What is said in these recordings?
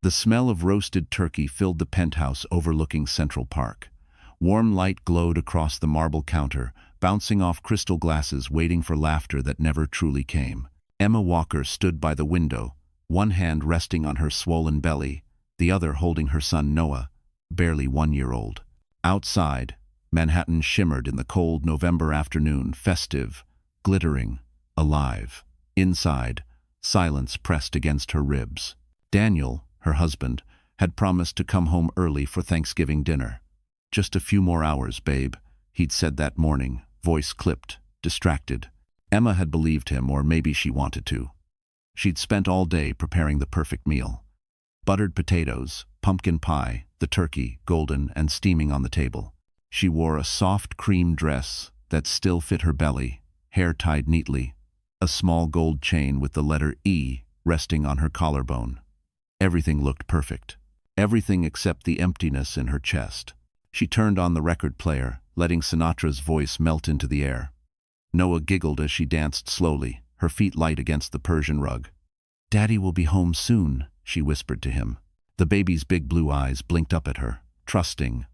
The smell of roasted turkey filled the penthouse overlooking Central Park. Warm light glowed across the marble counter, bouncing off crystal glasses waiting for laughter that never truly came. Emma Walker stood by the window, one hand resting on her swollen belly, the other holding her son Noah, barely 1 year old. Outside, Manhattan shimmered in the cold November afternoon, festive, glittering, alive. Inside, silence pressed against her ribs. Daniel, her husband, had promised to come home early for Thanksgiving dinner. "Just a few more hours, babe," he'd said that morning, voice clipped, distracted. Emma had believed him, or maybe she wanted to. She'd spent all day preparing the perfect meal. Buttered potatoes, pumpkin pie, the turkey, golden and steaming on the table. She wore a soft cream dress that still fit her belly, hair tied neatly, a small gold chain with the letter E resting on her collarbone. Everything looked perfect. Everything except the emptiness in her chest. She turned on the record player, letting Sinatra's voice melt into the air. Noah giggled as she danced slowly, her feet light against the Persian rug. "Daddy will be home soon," she whispered to him. The baby's big blue eyes blinked up at her, trusting,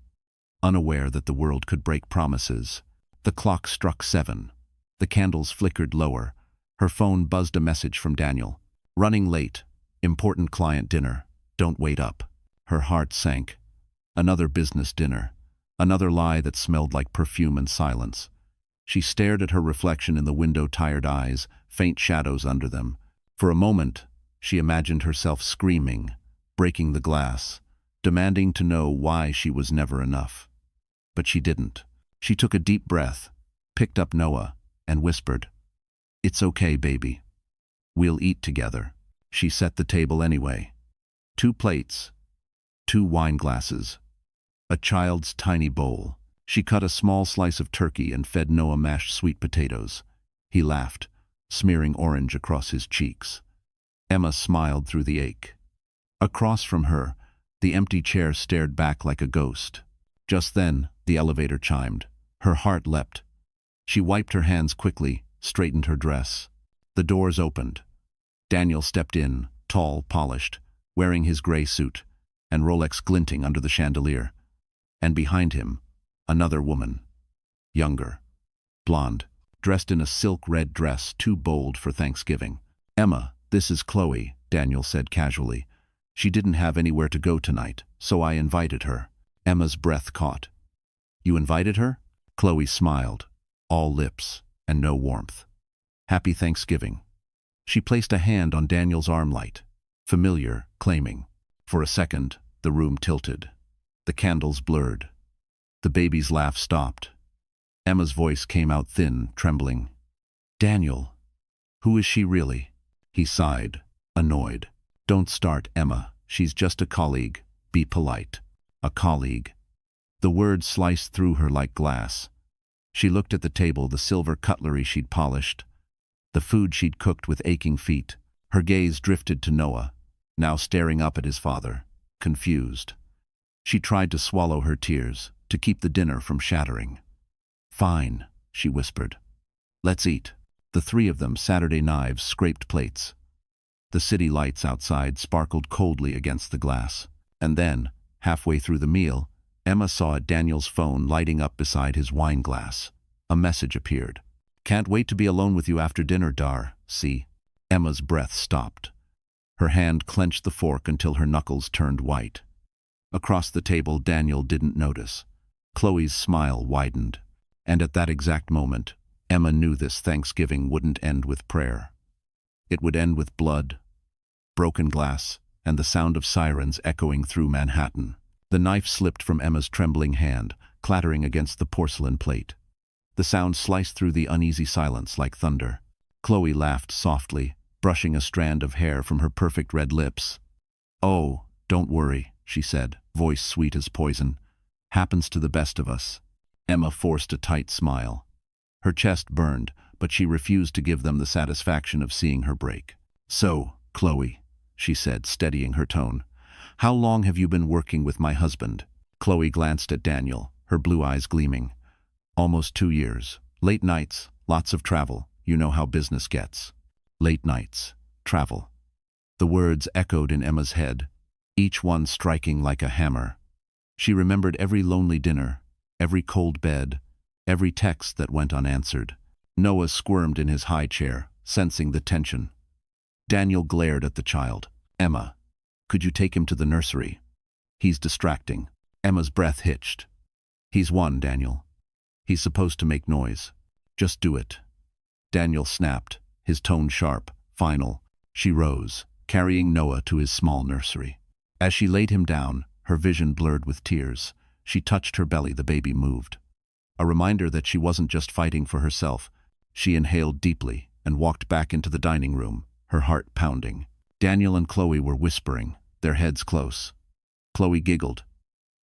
unaware that the world could break promises. The clock struck 7. The candles flickered lower. Her phone buzzed a message from Daniel. "Running late. Important client dinner. Don't wait up." Her heart sank. Another business dinner. Another lie that smelled like perfume and silence. She stared at her reflection in the window, tired eyes, faint shadows under them. For a moment, she imagined herself screaming, breaking the glass, demanding to know why she was never enough. But she didn't. She took a deep breath, picked up Noah, and whispered, "It's okay, baby. We'll eat together." She set the table anyway. 2 plates, 2 wine glasses, a child's tiny bowl. She cut a small slice of turkey and fed Noah mashed sweet potatoes. He laughed, smearing orange across his cheeks. Emma smiled through the ache. Across from her, the empty chair stared back like a ghost. Just then, the elevator chimed. Her heart leapt. She wiped her hands quickly, straightened her dress. The doors opened. Daniel stepped in, tall, polished, wearing his gray suit, and Rolex glinting under the chandelier. And behind him, another woman. Younger, blonde, dressed in a silk red dress too bold for Thanksgiving. "Emma, this is Chloe," Daniel said casually. "She didn't have anywhere to go tonight, so I invited her." Emma's breath caught. "You invited her?" Chloe smiled, all lips and no warmth. "Happy Thanksgiving." She placed a hand on Daniel's arm, light, familiar, claiming. For a second, the room tilted. The candles blurred. The baby's laugh stopped. Emma's voice came out thin, trembling. "Daniel, who is she really?" He sighed, annoyed. "Don't start, Emma. She's just a colleague. Be polite." A colleague. The words sliced through her like glass. She looked at the table, the silver cutlery she'd polished, the food she'd cooked with aching feet. Her gaze drifted to Noah, now staring up at his father, confused. She tried to swallow her tears, to keep the dinner from shattering. "Fine," she whispered. "Let's eat." The 3 of them, Saturday knives, scraped plates. The city lights outside sparkled coldly against the glass. And then, halfway through the meal, Emma saw Daniel's phone lighting up beside his wine glass. A message appeared. "Can't wait to be alone with you after dinner, Dar. See?" Emma's breath stopped. Her hand clenched the fork until her knuckles turned white. Across the table, Daniel didn't notice. Chloe's smile widened. And at that exact moment, Emma knew this Thanksgiving wouldn't end with prayer. It would end with blood, broken glass, and the sound of sirens echoing through Manhattan. The knife slipped from Emma's trembling hand, clattering against the porcelain plate. The sound sliced through the uneasy silence like thunder. Chloe laughed softly, brushing a strand of hair from her perfect red lips. "Oh, don't worry," she said, voice sweet as poison. "Happens to the best of us." Emma forced a tight smile. Her chest burned, but she refused to give them the satisfaction of seeing her break. "So, Chloe," she said, steadying her tone, "how long have you been working with my husband?" Chloe glanced at Daniel, her blue eyes gleaming. "Almost 2 years. Late nights, lots of travel. You know how business gets." Late nights, travel. The words echoed in Emma's head. each one striking like a hammer. She remembered every lonely dinner, every cold bed, every text that went unanswered. Noah squirmed in his high chair, sensing the tension. Daniel glared at the child. "Emma, could you take him to the nursery? He's distracting." Emma's breath hitched. "He's one, Daniel. He's supposed to make noise. Just do it." Daniel snapped, his tone sharp, final. She rose, carrying Noah to his small nursery. As she laid him down, her vision blurred with tears. She touched her belly, the baby moved. A reminder that she wasn't just fighting for herself. She inhaled deeply and walked back into the dining room, her heart pounding. Daniel and Chloe were whispering, their heads close. Chloe giggled,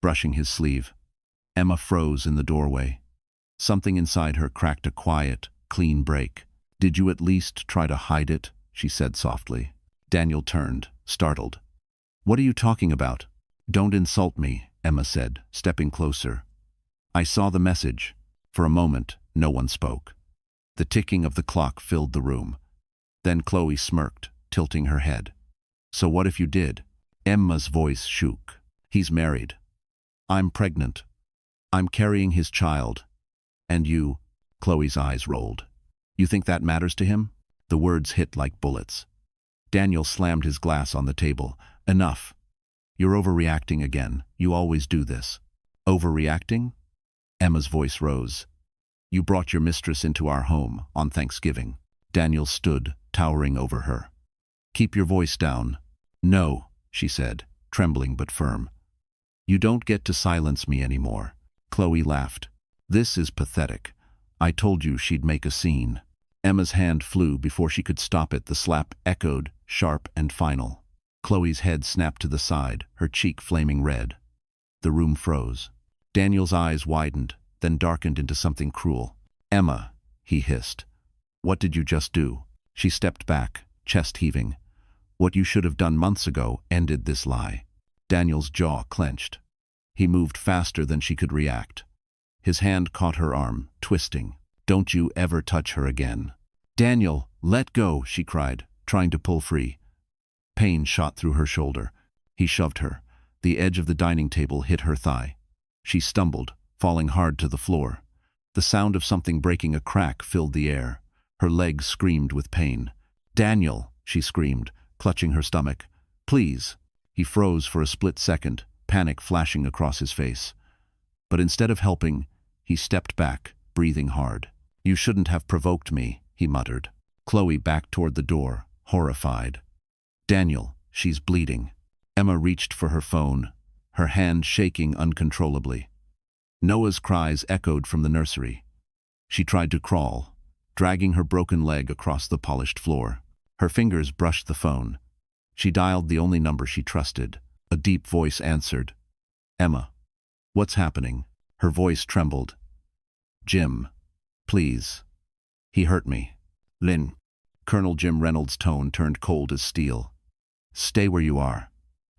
brushing his sleeve. Emma froze in the doorway. Something inside her cracked a quiet, clean break. "Did you at least try to hide it?" she said softly. Daniel turned, startled. "What are you talking about?" "Don't insult me," Emma said, stepping closer. "I saw the message." For a moment, no one spoke. The ticking of the clock filled the room. Then Chloe smirked, tilting her head. "So what if you did?" Emma's voice shook. "He's married. I'm pregnant. I'm carrying his child. And you—" Chloe's eyes rolled. "You think that matters to him?" The words hit like bullets. Daniel slammed his glass on the table. "Enough. You're overreacting again. You always do this." "Overreacting?" Emma's voice rose. "You brought your mistress into our home on Thanksgiving." Daniel stood, towering over her. "Keep your voice down." "No," she said, trembling but firm. "You don't get to silence me anymore." Chloe laughed. "This is pathetic. I told you she'd make a scene." Emma's hand flew before she could stop it. The slap echoed, sharp and final. Chloe's head snapped to the side, her cheek flaming red. The room froze. Daniel's eyes widened, then darkened into something cruel. "Emma," he hissed. "What did you just do?" She stepped back, chest heaving. "What you should have done months ago ended this lie." Daniel's jaw clenched. He moved faster than she could react. His hand caught her arm, twisting. "Don't you ever touch her again." "Daniel, let go," she cried, trying to pull free. Pain shot through her shoulder. He shoved her. The edge of the dining table hit her thigh. She stumbled, falling hard to the floor. The sound of something breaking a crack filled the air. Her legs screamed with pain. "Daniel," she screamed, clutching her stomach. "Please." He froze for a split second, panic flashing across his face. But instead of helping, he stepped back, breathing hard. "You shouldn't have provoked me," he muttered. Chloe backed toward the door, horrified. "Daniel, she's bleeding." Emma reached for her phone, her hand shaking uncontrollably. Noah's cries echoed from the nursery. She tried to crawl, dragging her broken leg across the polished floor. Her fingers brushed the phone. She dialed the only number she trusted. A deep voice answered. "Emma, what's happening?" Her voice trembled. "Jim, please. He hurt me." "Lynn." Colonel Jim Reynolds' tone turned cold as steel. "Stay where you are.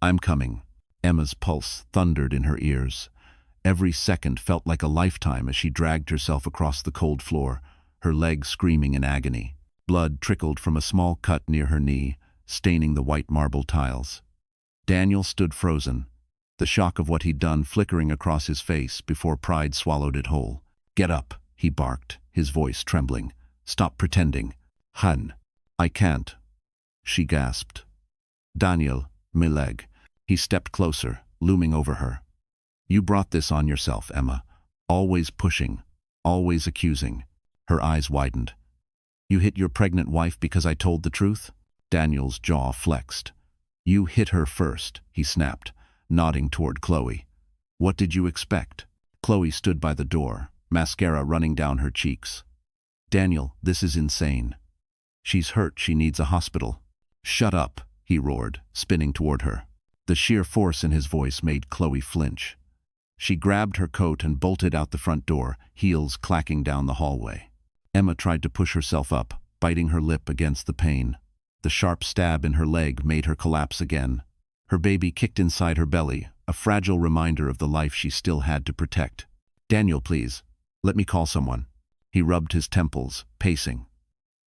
I'm coming." Emma's pulse thundered in her ears. Every second felt like a lifetime as she dragged herself across the cold floor, her legs screaming in agony. Blood trickled from a small cut near her knee, staining the white marble tiles. Daniel stood frozen, the shock of what he'd done flickering across his face before pride swallowed it whole. "Get up," he barked, his voice trembling. "Stop pretending." "Hun, I can't," she gasped. "Daniel, my leg." He stepped closer, looming over her. "You brought this on yourself, Emma. Always pushing, always accusing." Her eyes widened. "You hit your pregnant wife because I told the truth?" Daniel's jaw flexed. "You hit her first," he snapped, nodding toward Chloe. "What did you expect?" Chloe stood by the door, mascara running down her cheeks. "Daniel, this is insane. She's hurt, she needs a hospital." "Shut up," he roared, spinning toward her. The sheer force in his voice made Chloe flinch. She grabbed her coat and bolted out the front door, heels clacking down the hallway. Emma tried to push herself up, biting her lip against the pain. The sharp stab in her leg made her collapse again. Her baby kicked inside her belly, a fragile reminder of the life she still had to protect. "Daniel, please. Let me call someone." He rubbed his temples, pacing.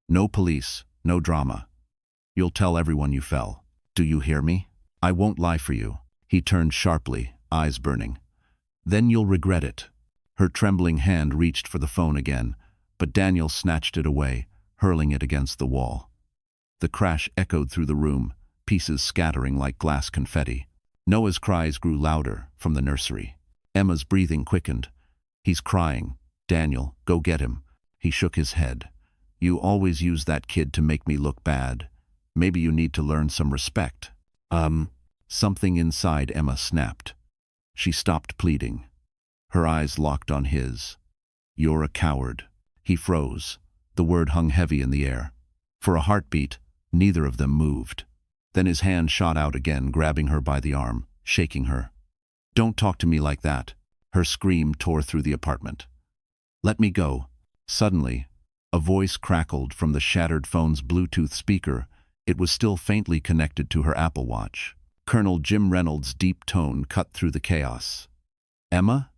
"No police, no drama. You'll tell everyone you fell. Do you hear me?" I won't lie for you. He turned sharply, eyes burning. Then you'll regret it. Her trembling hand reached for the phone again, but Daniel snatched it away, hurling it against the wall. The crash echoed through the room, pieces scattering like glass confetti. Noah's cries grew louder from the nursery. Emma's breathing quickened. He's crying. Daniel, go get him. He shook his head. You always use that kid to make me look bad. Maybe you need to learn some respect. Something inside Emma snapped. She stopped pleading. Her eyes locked on his. You're a coward. He froze. The word hung heavy in the air. For a heartbeat, neither of them moved. Then his hand shot out again, grabbing her by the arm, shaking her. Don't talk to me like that. Her scream tore through the apartment. Let me go. Suddenly, a voice crackled from the shattered phone's Bluetooth speaker. It was still faintly connected to her Apple Watch. Colonel Jim Reynolds' deep tone cut through the chaos. Emma?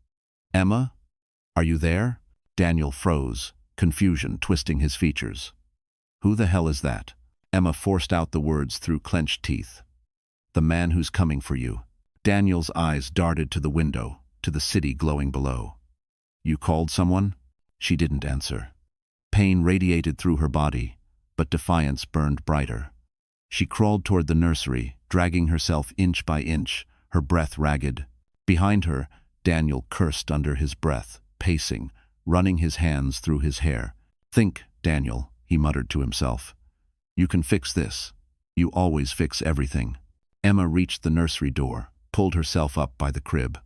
Emma? Are you there? Daniel froze, confusion twisting his features. Who the hell is that? Emma forced out the words through clenched teeth. The man who's coming for you. Daniel's eyes darted to the window, to the city glowing below. You called someone? She didn't answer. Pain radiated through her body, but defiance burned brighter. She crawled toward the nursery, dragging herself inch by inch, her breath ragged. Behind her, Daniel cursed under his breath, pacing, running his hands through his hair. Think, Daniel, he muttered to himself. You can fix this. You always fix everything. Emma reached the nursery door, pulled herself up by the crib.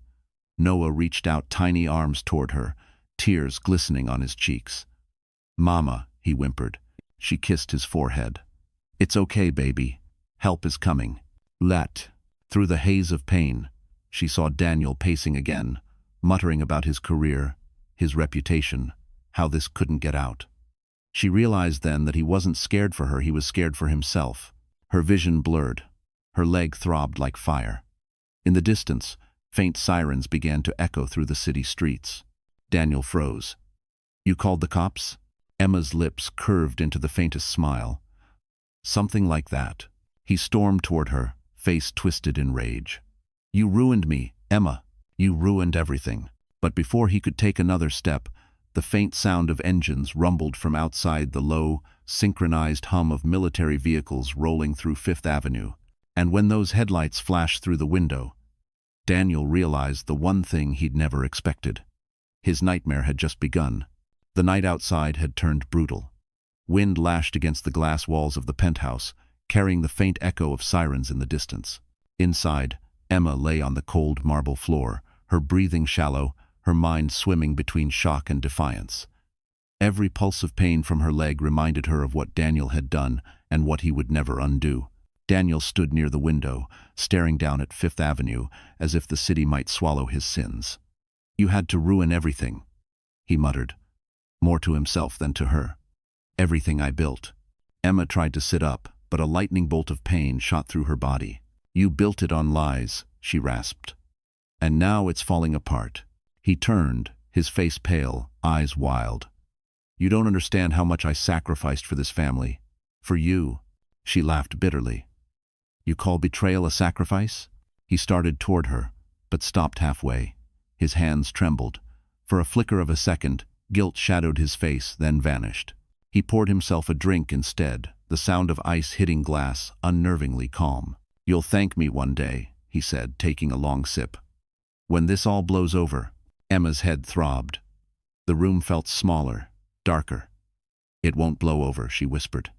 Noah reached out tiny arms toward her, tears glistening on his cheeks. Mama, he whimpered. She kissed his forehead. It's okay, baby. Help is coming. Through the haze of pain, she saw Daniel pacing again, muttering about his career, his reputation, how this couldn't get out. She realized then that he wasn't scared for her, he was scared for himself. Her vision blurred. Her leg throbbed like fire. In the distance, faint sirens began to echo through the city streets. Daniel froze. You called the cops? Emma's lips curved into the faintest smile. Something like that. He stormed toward her, face twisted in rage. You ruined me, Emma. You ruined everything. But before he could take another step, the faint sound of engines rumbled from outside, the low, synchronized hum of military vehicles rolling through Fifth Avenue. And when those headlights flashed through the window, Daniel realized the one thing he'd never expected. His nightmare had just begun. The night outside had turned brutal. Wind lashed against the glass walls of the penthouse, carrying the faint echo of sirens in the distance. Inside, Emma lay on the cold marble floor, her breathing shallow, her mind swimming between shock and defiance. Every pulse of pain from her leg reminded her of what Daniel had done and what he would never undo. Daniel stood near the window, staring down at Fifth Avenue, as if the city might swallow his sins. You had to ruin everything, he muttered, more to himself than to her. Everything I built. Emma tried to sit up, but a lightning bolt of pain shot through her body. You built it on lies, she rasped. And now it's falling apart. He turned, his face pale, eyes wild. You don't understand how much I sacrificed for this family. For you. She laughed bitterly. You call betrayal a sacrifice? He started toward her, but stopped halfway. His hands trembled. For a flicker of a second, guilt shadowed his face, then vanished. He poured himself a drink instead, the sound of ice hitting glass unnervingly calm. You'll thank me one day, he said, taking a long sip. When this all blows over. Emma's head throbbed. The room felt smaller, darker. It won't blow over, she whispered.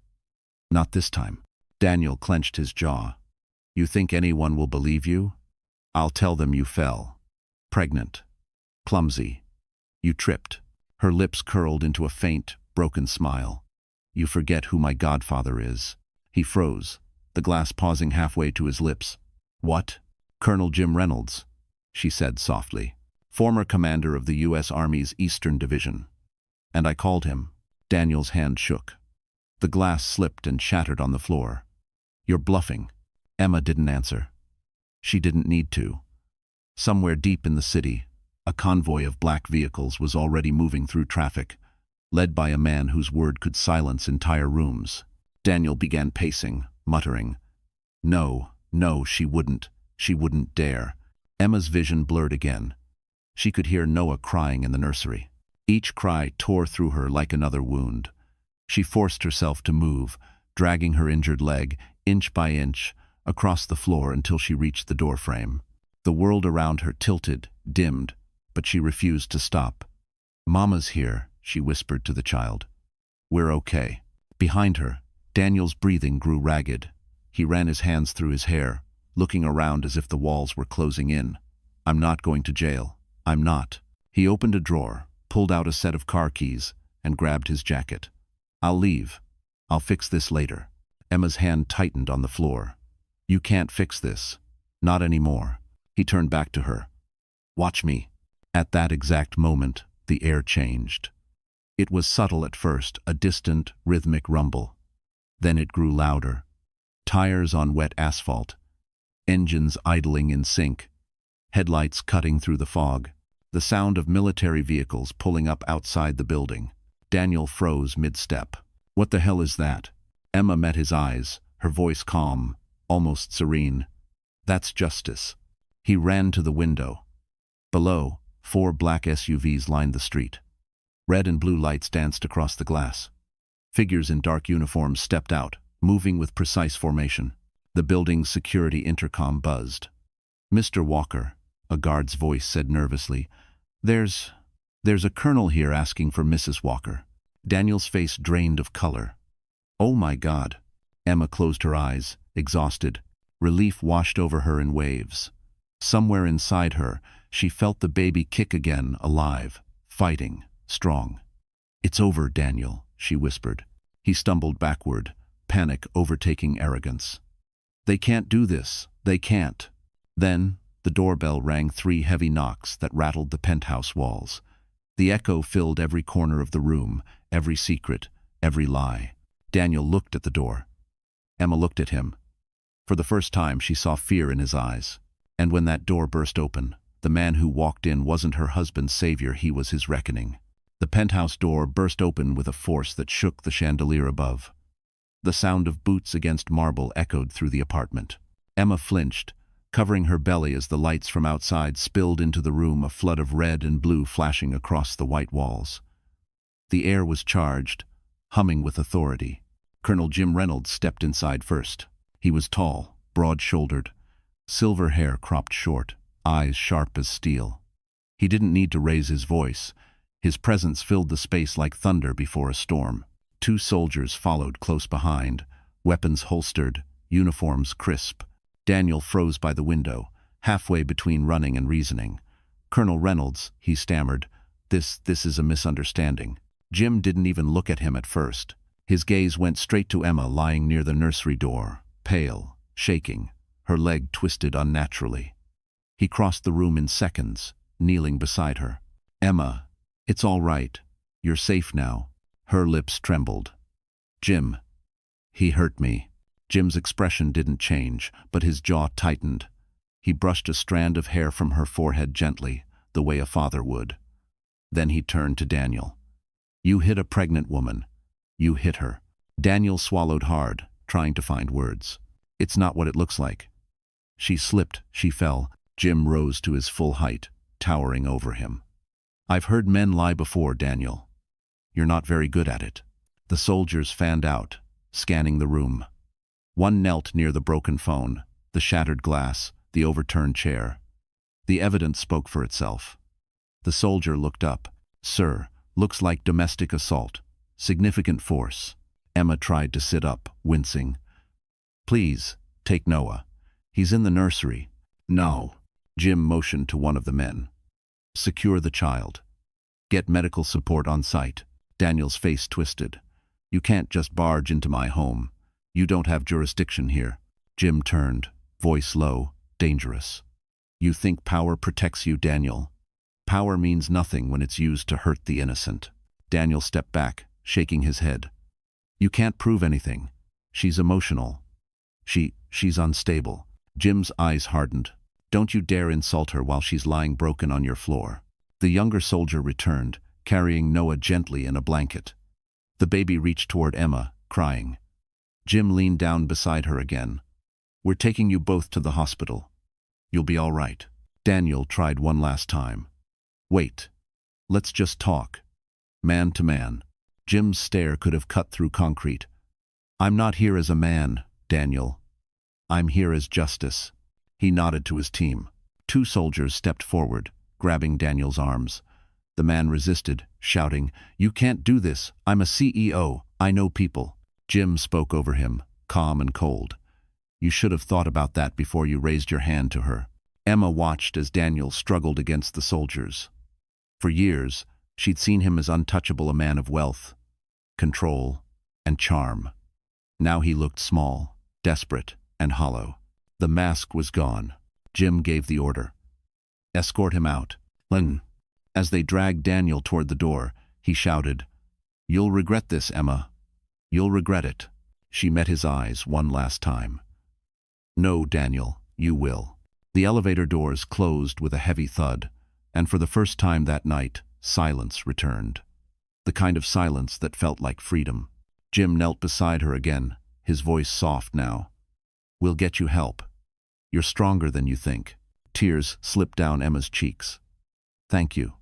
Not this time. Daniel clenched his jaw. You think anyone will believe you? I'll tell them you fell. Pregnant. Clumsy. You tripped. Her lips curled into a faint, broken smile. You forget who my godfather is. He froze, the glass pausing halfway to his lips. What? Colonel Jim Reynolds, she said softly. Former commander of the U.S. Army's Eastern Division. And I called him. Daniel's hand shook. The glass slipped and shattered on the floor. You're bluffing. Emma didn't answer. She didn't need to. Somewhere deep in the city, a convoy of black vehicles was already moving through traffic, led by a man whose word could silence entire rooms. Daniel began pacing, muttering, No, No, she wouldn't. She wouldn't dare. Emma's vision blurred again. She could hear Noah crying in the nursery. Each cry tore through her like another wound. She forced herself to move, dragging her injured leg, inch by inch, across the floor until she reached the doorframe. The world around her tilted, dimmed, but she refused to stop. "Mama's here," she whispered to the child. "We're okay." Behind her, Daniel's breathing grew ragged. He ran his hands through his hair, looking around as if the walls were closing in. "I'm not going to jail. I'm not." He opened a drawer, pulled out a set of car keys, and grabbed his jacket. "I'll leave. I'll fix this later." Emma's hand tightened on the floor. "You can't fix this. Not anymore." He turned back to her. "Watch me." At that exact moment, the air changed. It was subtle at first, a distant, rhythmic rumble. Then it grew louder. Tires on wet asphalt. Engines idling in sync. Headlights cutting through the fog. The sound of military vehicles pulling up outside the building. Daniel froze mid-step. "What the hell is that?" Emma met his eyes, her voice calm, almost serene. "That's justice." He ran to the window. Below, 4 black SUVs lined the street. Red and blue lights danced across the glass. Figures in dark uniforms stepped out, moving with precise formation. The building's security intercom buzzed. "Mr. Walker," a guard's voice said nervously, There's a colonel here asking for Mrs. Walker." Daniel's face drained of color. "Oh my God." Emma closed her eyes, exhausted. Relief washed over her in waves. Somewhere inside her, she felt the baby kick again, alive, fighting, strong. "It's over, Daniel," she whispered. He stumbled backward, panic overtaking arrogance. "They can't do this. They can't." Then, the doorbell rang 3 heavy knocks that rattled the penthouse walls. The echo filled every corner of the room, every secret, every lie. Daniel looked at the door. Emma looked at him. For the first time, she saw fear in his eyes. And when that door burst open, the man who walked in wasn't her husband's savior, he was his reckoning. The penthouse door burst open with a force that shook the chandelier above. The sound of boots against marble echoed through the apartment. Emma flinched, covering her belly as the lights from outside spilled into the room, a flood of red and blue flashing across the white walls. The air was charged, humming with authority. Colonel Jim Reynolds stepped inside first. He was tall, broad-shouldered, silver hair cropped short, eyes sharp as steel. He didn't need to raise his voice. His presence filled the space like thunder before a storm. 2 soldiers followed close behind, weapons holstered, uniforms crisp. Daniel froze by the window, halfway between running and reasoning. "Colonel Reynolds," he stammered, This is a misunderstanding." Jim didn't even look at him at first. His gaze went straight to Emma lying near the nursery door, pale, shaking, her leg twisted unnaturally. He crossed the room in seconds, kneeling beside her. "Emma, it's all right. You're safe now." Her lips trembled. "Jim, he hurt me." Jim's expression didn't change, but his jaw tightened. He brushed a strand of hair from her forehead gently, the way a father would. Then he turned to Daniel. "You hit a pregnant woman. You hit her." Daniel swallowed hard, trying to find words. "It's not what it looks like." She slipped, she fell. Jim rose to his full height, towering over him. "I've heard men lie before, Daniel. You're not very good at it." The soldiers fanned out, scanning the room. One knelt near the broken phone, the shattered glass, the overturned chair. The evidence spoke for itself. The soldier looked up. "Sir, looks like domestic assault. Significant force." Emma tried to sit up, wincing. "Please, take Noah. He's in the nursery." "No." Jim motioned to one of the men. "Secure the child. Get medical support on site." Daniel's face twisted. "You can't just barge into my home. You don't have jurisdiction here." Jim turned, voice low, dangerous. "You think power protects you, Daniel? Power means nothing when it's used to hurt the innocent." Daniel stepped back, shaking his head. "You can't prove anything. She's emotional. She's unstable." Jim's eyes hardened. "Don't you dare insult her while she's lying broken on your floor." The younger soldier returned, carrying Noah gently in a blanket. The baby reached toward Emma, crying. Jim leaned down beside her again. We're taking you both to the hospital. You'll be all right. Daniel tried one last time. Wait. Let's just talk. Man to man. Jim's stare could have cut through concrete. I'm not here as a man, Daniel. I'm here as justice. He nodded to his team. 2 soldiers stepped forward, grabbing Daniel's arms. The man resisted, shouting, "You can't do this. I'm a CEO. I know people." Jim spoke over him, calm and cold. "You should have thought about that before you raised your hand to her." Emma watched as Daniel struggled against the soldiers. For years, she'd seen him as untouchable, a man of wealth, control, and charm. Now he looked small, desperate, and hollow. The mask was gone. Jim gave the order. "Escort him out." As they dragged Daniel toward the door, he shouted, "You'll regret this, Emma. You'll regret it." She met his eyes one last time. "No, Daniel, you will." The elevator doors closed with a heavy thud, and for the first time that night, silence returned. The kind of silence that felt like freedom. Jim knelt beside her again, his voice soft now. "We'll get you help. You're stronger than you think." Tears slipped down Emma's cheeks. "Thank you,"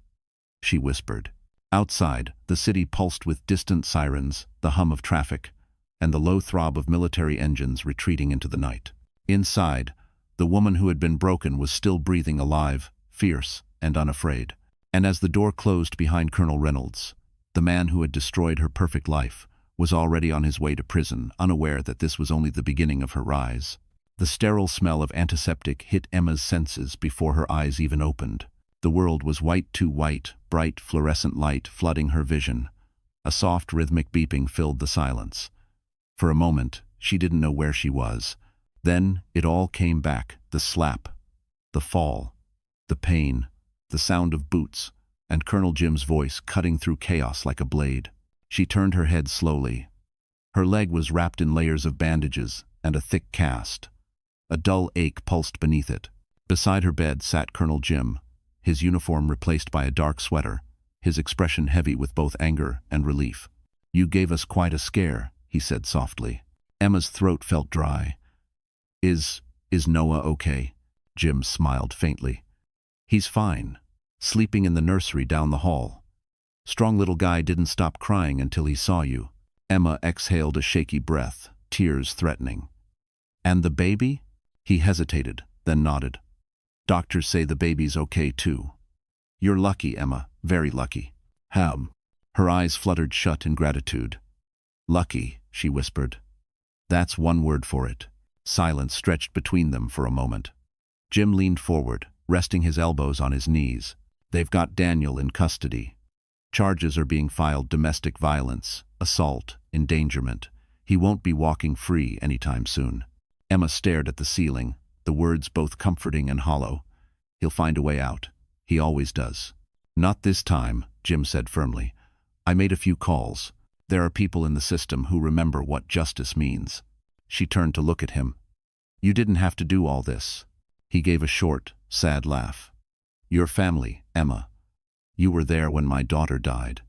she whispered. Outside, the city pulsed with distant sirens, the hum of traffic, and the low throb of military engines retreating into the night. Inside, the woman who had been broken was still breathing, alive, fierce, and unafraid. And as the door closed behind Colonel Reynolds, the man who had destroyed her perfect life was already on his way to prison, unaware that this was only the beginning of her rise. The sterile smell of antiseptic hit Emma's senses before her eyes even opened. The world was white, too white, bright fluorescent light flooding her vision. A soft rhythmic beeping filled the silence. For a moment, she didn't know where she was. Then it all came back, the slap, the fall, the pain, the sound of boots, and Colonel Jim's voice cutting through chaos like a blade. She turned her head slowly. Her leg was wrapped in layers of bandages and a thick cast. A dull ache pulsed beneath it. Beside her bed sat Colonel Jim, his uniform replaced by a dark sweater, his expression heavy with both anger and relief. "You gave us quite a scare," he said softly. Emma's throat felt dry. Is Noah okay?" Jim smiled faintly. "He's fine. Sleeping in the nursery down the hall. Strong little guy didn't stop crying until he saw you." Emma exhaled a shaky breath, tears threatening. "And the baby?" He hesitated, then nodded. "Doctors say the baby's okay too." "You're lucky, Emma, very lucky." Her eyes fluttered shut in gratitude. "Lucky," she whispered. "That's one word for it." Silence stretched between them for a moment. Jim leaned forward, resting his elbows on his knees. "They've got Daniel in custody. Charges are being filed: domestic violence, assault, endangerment. He won't be walking free anytime soon." Emma stared at the ceiling, the words both comforting and hollow. "He'll find a way out. He always does." "Not this time," Jim said firmly. "I made a few calls. There are people in the system who remember what justice means." She turned to look at him. "You didn't have to do all this." He gave a short, sad laugh. "Your family, Emma. You were there when my daughter died.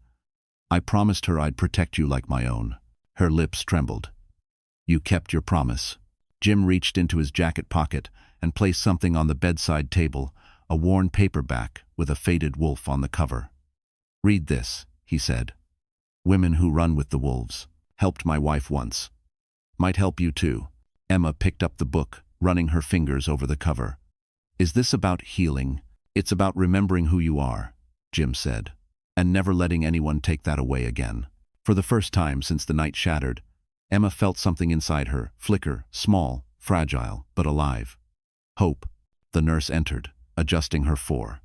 I promised her I'd protect you like my own." Her lips trembled. "You kept your promise." Jim reached into his jacket pocket and placed something on the bedside table, a worn paperback with a faded wolf on the cover. "Read this," he said. "Women Who Run with the Wolves. Helped my wife once. Might help you too." Emma picked up the book, running her fingers over the cover. "Is this about healing?" "It's about remembering who you are," Jim said, "and never letting anyone take that away again." For the first time since the night shattered, Emma felt something inside her, flicker, small, fragile, but alive. "Hope." The nurse entered, adjusting her fore.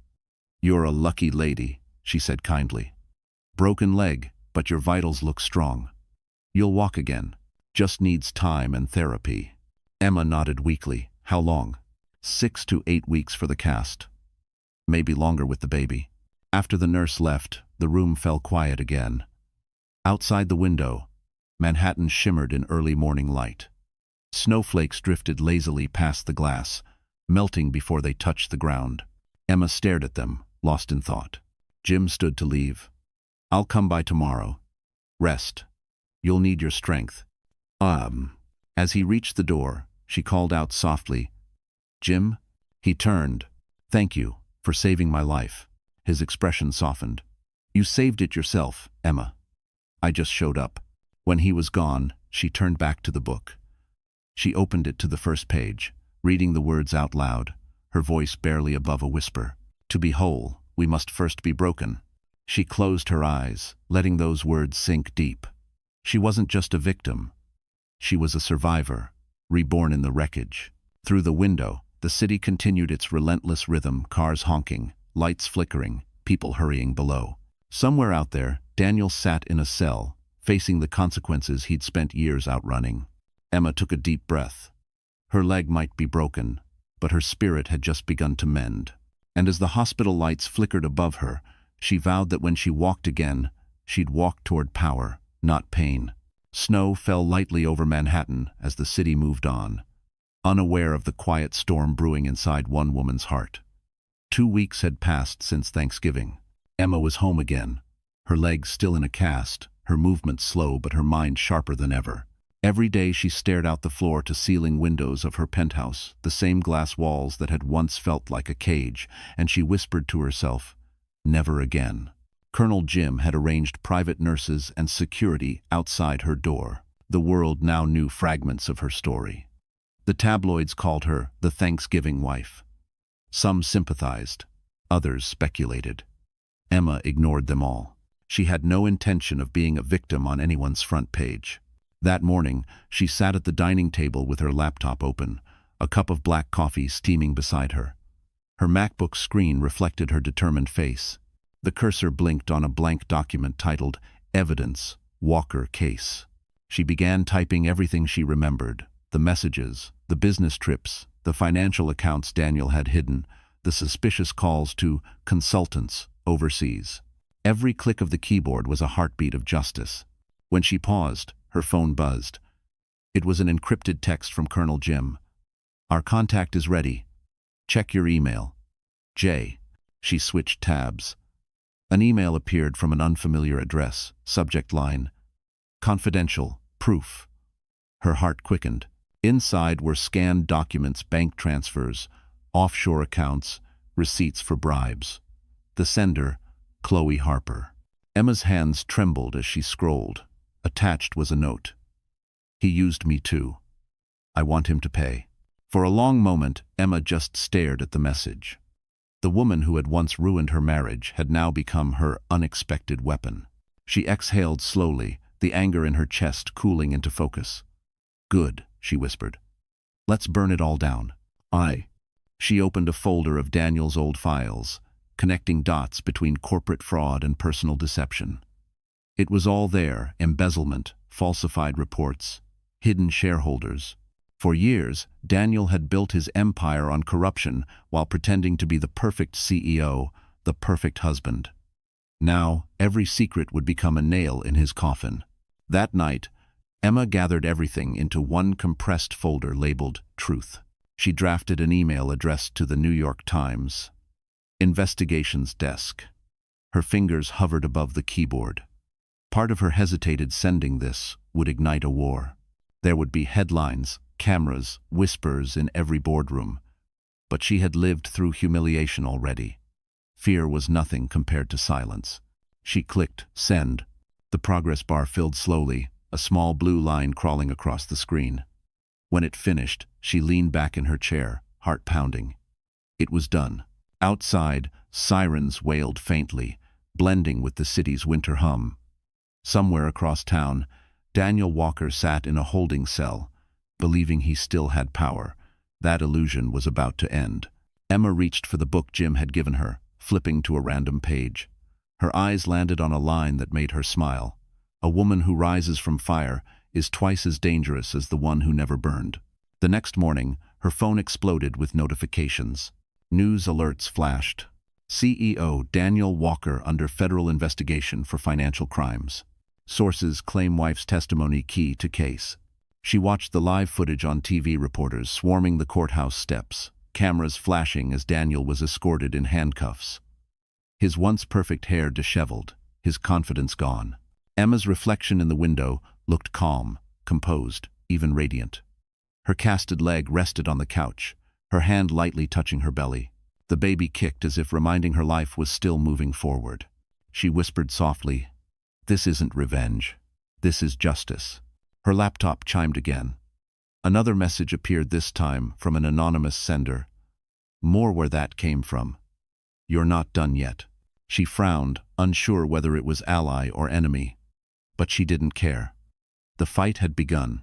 "You're a lucky lady," she said kindly. "Broken leg, but your vitals look strong. You'll walk again. Just needs time and therapy." Emma nodded weakly. "How long?" 6 to 8 weeks for the cast. Maybe longer with the baby." After the nurse left, the room fell quiet again. Outside the window, Manhattan shimmered in early morning light. Snowflakes drifted lazily past the glass, melting before they touched the ground. Emma stared at them, lost in thought. Jim stood to leave. "I'll come by tomorrow. Rest. You'll need your strength." As he reached the door, she called out softly. "Jim?" He turned. "Thank you for saving my life." His expression softened. "You saved it yourself, Emma. I just showed up." When he was gone, she turned back to the book. She opened it to the first page, reading the words out loud, her voice barely above a whisper. "To be whole, we must first be broken." She closed her eyes, letting those words sink deep. She wasn't just a victim. She was a survivor, reborn in the wreckage. Through the window, the city continued its relentless rhythm, cars honking, lights flickering, people hurrying below. Somewhere out there, Daniel sat in a cell, facing the consequences he'd spent years outrunning. Emma took a deep breath. Her leg might be broken, but her spirit had just begun to mend. And as the hospital lights flickered above her, she vowed that when she walked again, she'd walk toward power, not pain. Snow fell lightly over Manhattan as the city moved on, unaware of the quiet storm brewing inside one woman's heart. 2 weeks had passed since Thanksgiving. Emma was home again, her legs still in a cast, her movements slow but her mind sharper than ever. Every day she stared out the floor-to-ceiling windows of her penthouse, the same glass walls that had once felt like a cage, and she whispered to herself, "Never again." Colonel Jim had arranged private nurses and security outside her door. The world now knew fragments of her story. The tabloids called her the Thanksgiving wife. Some sympathized, others speculated. Emma ignored them all. She had no intention of being a victim on anyone's front page. That morning, she sat at the dining table with her laptop open, a cup of black coffee steaming beside her. Her MacBook screen reflected her determined face. The cursor blinked on a blank document titled Evidence, Walker Case. She began typing everything she remembered: the messages, the business trips, the financial accounts Daniel had hidden, the suspicious calls to consultants overseas. Every click of the keyboard was a heartbeat of justice. When she paused, her phone buzzed. It was an encrypted text from Colonel Jim. "Our contact is ready. Check your email. J." She switched tabs. An email appeared from an unfamiliar address, subject line, "Confidential, proof." Her heart quickened. Inside were scanned documents, bank transfers, offshore accounts, receipts for bribes. The sender, Chloe Harper. Emma's hands trembled as she scrolled. Attached was a note. "He used me too. I want him to pay." For a long moment, Emma just stared at the message. The woman who had once ruined her marriage had now become her unexpected weapon. She exhaled slowly, the anger in her chest cooling into focus. "Good," she whispered. "Let's burn it all down." She opened a folder of Daniel's old files, connecting dots between corporate fraud and personal deception. It was all there: embezzlement, falsified reports, hidden shareholders. For years, Daniel had built his empire on corruption while pretending to be the perfect CEO, the perfect husband. Now, every secret would become a nail in his coffin. That night, Emma gathered everything into one compressed folder labeled Truth. She drafted an email addressed to the New York Times. Investigations Desk. Her fingers hovered above the keyboard. Part of her hesitated sending this would ignite a war. There would be headlines, cameras, whispers in every boardroom. But she had lived through humiliation already. Fear was nothing compared to silence. She clicked Send. The progress bar filled slowly, a small blue line crawling across the screen. When it finished, she leaned back in her chair, heart pounding. It was done. Outside, sirens wailed faintly, blending with the city's winter hum. Somewhere across town, Daniel Walker sat in a holding cell, believing he still had power. That illusion was about to end. Emma reached for the book Jim had given her, flipping to a random page. Her eyes landed on a line that made her smile. "A woman who rises from fire is twice as dangerous as the one who never burned." The next morning, her phone exploded with notifications. News alerts flashed. CEO Daniel Walker under federal investigation for financial crimes. Sources claim wife's testimony key to case. She watched the live footage on TV, reporters swarming the courthouse steps, cameras flashing as Daniel was escorted in handcuffs. His once perfect hair disheveled, his confidence gone. Emma's reflection in the window looked calm, composed, even radiant. Her casted leg rested on the couch, her hand lightly touching her belly. The baby kicked as if reminding her life was still moving forward. She whispered softly, "This isn't revenge. This is justice." Her laptop chimed again. Another message appeared, this time from an anonymous sender. More where that came from. "You're not done yet." She frowned, unsure whether it was ally or enemy. But she didn't care. The fight had begun,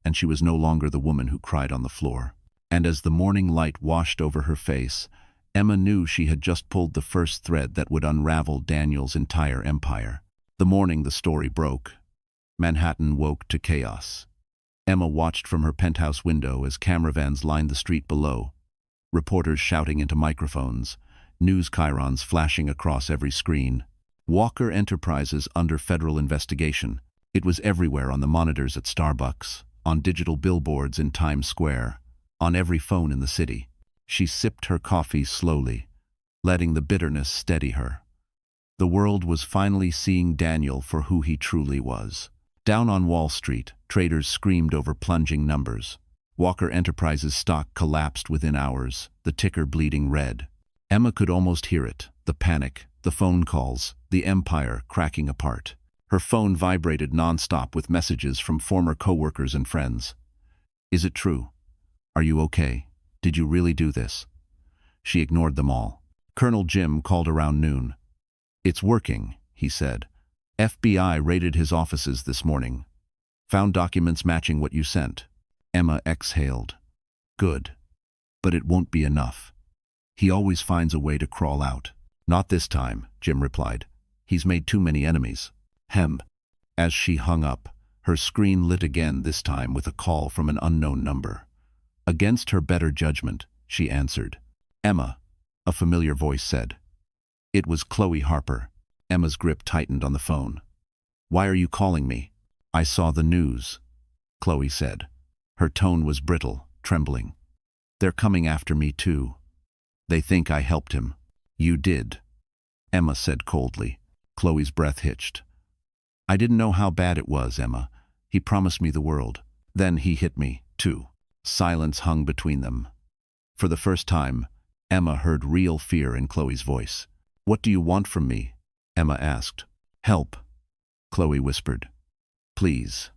and she was no longer the woman who cried on the floor. And as the morning light washed over her face, Emma knew she had just pulled the first thread that would unravel Daniel's entire empire. The morning the story broke, Manhattan woke to chaos. Emma watched from her penthouse window as camera vans lined the street below, reporters shouting into microphones, news chyrons flashing across every screen. Walker Enterprises under federal investigation. It was everywhere, on the monitors at Starbucks, on digital billboards in Times Square, on every phone in the city. She sipped her coffee slowly, letting the bitterness steady her. The world was finally seeing Daniel for who he truly was. Down on Wall Street, traders screamed over plunging numbers. Walker Enterprises stock collapsed within hours, the ticker bleeding red. Emma could almost hear it, the panic, the phone calls, the empire cracking apart. Her phone vibrated nonstop with messages from former coworkers and friends. "Is it true? Are you okay? Did you really do this?" She ignored them all. Colonel Jim called around noon. "It's working," he said. "FBI raided his offices this morning. Found documents matching what you sent." Emma exhaled. "Good. But it won't be enough. He always finds a way to crawl out." "Not this time," Jim replied. "He's made too many enemies." Hem. As she hung up, her screen lit again, this time with a call from an unknown number. Against her better judgment, she answered. "Emma," a familiar voice said. It was Chloe Harper. Emma's grip tightened on the phone. "Why are you calling me?" "I saw the news," Chloe said. Her tone was brittle, trembling. "They're coming after me too. They think I helped him." "You did," Emma said coldly. Chloe's breath hitched. "I didn't know how bad it was, Emma. He promised me the world. Then he hit me, too." Silence hung between them. For the first time, Emma heard real fear in Chloe's voice. "What do you want from me?" Emma asked. "Help," Chloe whispered. "Please.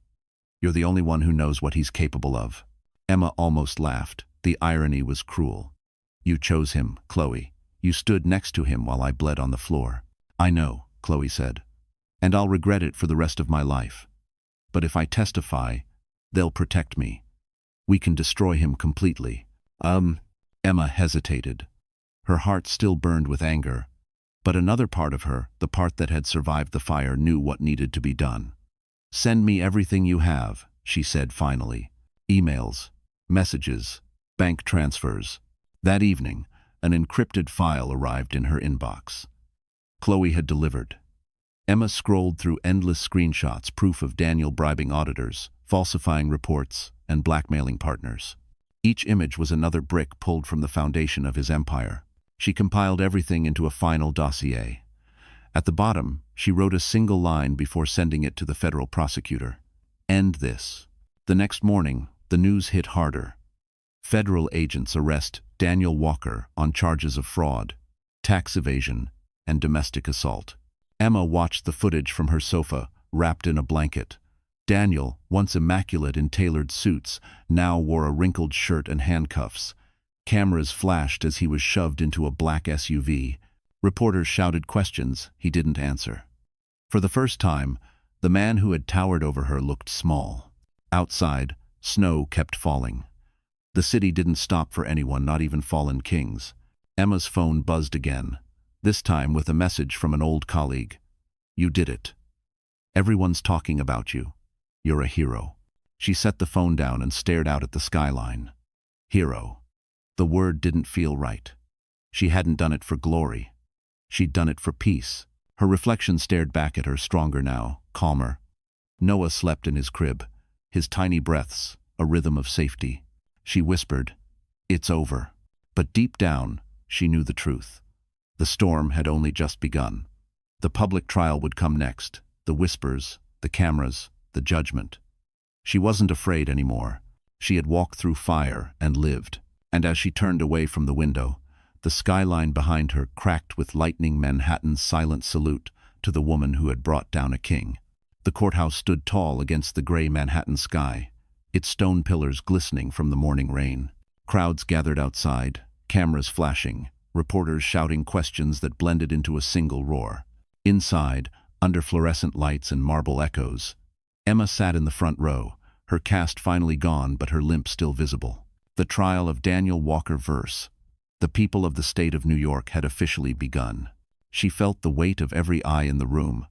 You're the only one who knows what he's capable of." Emma almost laughed. The irony was cruel. "You chose him, Chloe. You stood next to him while I bled on the floor." "I know," Chloe said. "And I'll regret it for the rest of my life. But if I testify, they'll protect me. We can destroy him completely." Emma hesitated. Her heart still burned with anger. But another part of her, the part that had survived the fire, knew what needed to be done. "Send me everything you have," she said finally. "Emails, messages, bank transfers." That evening, an encrypted file arrived in her inbox. Chloe had delivered. Emma scrolled through endless screenshots, proof of Daniel bribing auditors, falsifying reports, and blackmailing partners. Each image was another brick pulled from the foundation of his empire. She compiled everything into a final dossier. At the bottom, she wrote a single line before sending it to the federal prosecutor. "End this." The next morning, the news hit harder. Federal agents arrest Daniel Walker on charges of fraud, tax evasion, and domestic assault. Emma watched the footage from her sofa, wrapped in a blanket. Daniel, once immaculate in tailored suits, now wore a wrinkled shirt and handcuffs. Cameras flashed as he was shoved into a black SUV. Reporters shouted questions he didn't answer. For the first time, the man who had towered over her looked small. Outside, snow kept falling. The city didn't stop for anyone, not even fallen kings. Emma's phone buzzed again, this time with a message from an old colleague. "You did it. Everyone's talking about you. You're a hero." She set the phone down and stared out at the skyline. Hero. The word didn't feel right. She hadn't done it for glory. She'd done it for peace. Her reflection stared back at her, stronger now, calmer. Noah slept in his crib, his tiny breaths, a rhythm of safety. She whispered, "It's over." But deep down, she knew the truth. The storm had only just begun. The public trial would come next, the whispers, the cameras, the judgment. She wasn't afraid anymore. She had walked through fire and lived. And as she turned away from the window, the skyline behind her cracked with lightning Manhattan's silent salute to the woman who had brought down a king. The courthouse stood tall against the gray Manhattan sky, its stone pillars glistening from the morning rain. Crowds gathered outside, cameras flashing, reporters shouting questions that blended into a single roar. Inside, under fluorescent lights and marble echoes, Emma sat in the front row, her cast finally gone but her limp still visible. The trial of Daniel Walker verse. The people of the state of New York had officially begun. She felt the weight of every eye in the room.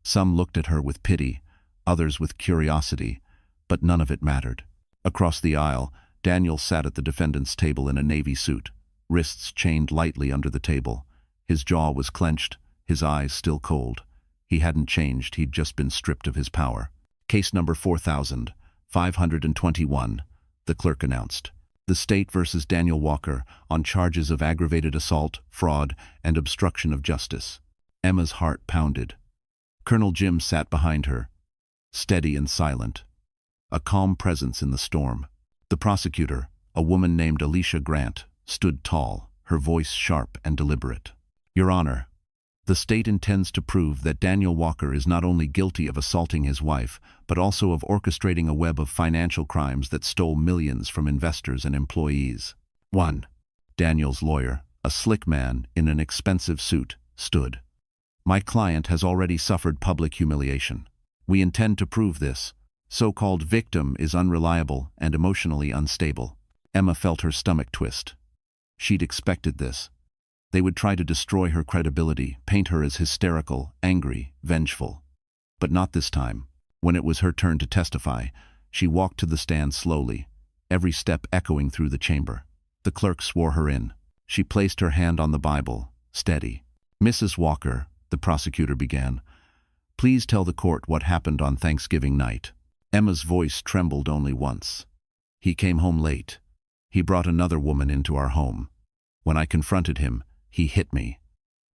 Some looked at her with pity, others with curiosity, but none of it mattered. Across the aisle, Daniel sat at the defendant's table in a navy suit, wrists chained lightly under the table. His jaw was clenched, his eyes still cold. He hadn't changed, he'd just been stripped of his power. Case number 4521, the clerk announced. The state versus Daniel Walker on charges of aggravated assault, fraud, and obstruction of justice. Emma's heart pounded. Colonel Jim sat behind her, steady and silent, a calm presence in the storm. The prosecutor, a woman named Alicia Grant, stood tall, her voice sharp and deliberate. Your Honor, the state intends to prove that Daniel Walker is not only guilty of assaulting his wife, but also of orchestrating a web of financial crimes that stole millions from investors and employees. 1. Daniel's lawyer, a slick man in an expensive suit, stood. My client has already suffered public humiliation. We intend to prove this. So-called victim is unreliable and emotionally unstable. Emma felt her stomach twist. She'd expected this. They would try to destroy her credibility, paint her as hysterical, angry, vengeful. But not this time. When it was her turn to testify, she walked to the stand slowly, every step echoing through the chamber. The clerk swore her in. She placed her hand on the Bible, steady. Mrs. Walker, the prosecutor began, please tell the court what happened on Thanksgiving night. Emma's voice trembled only once. He came home late. He brought another woman into our home. When I confronted him, he hit me.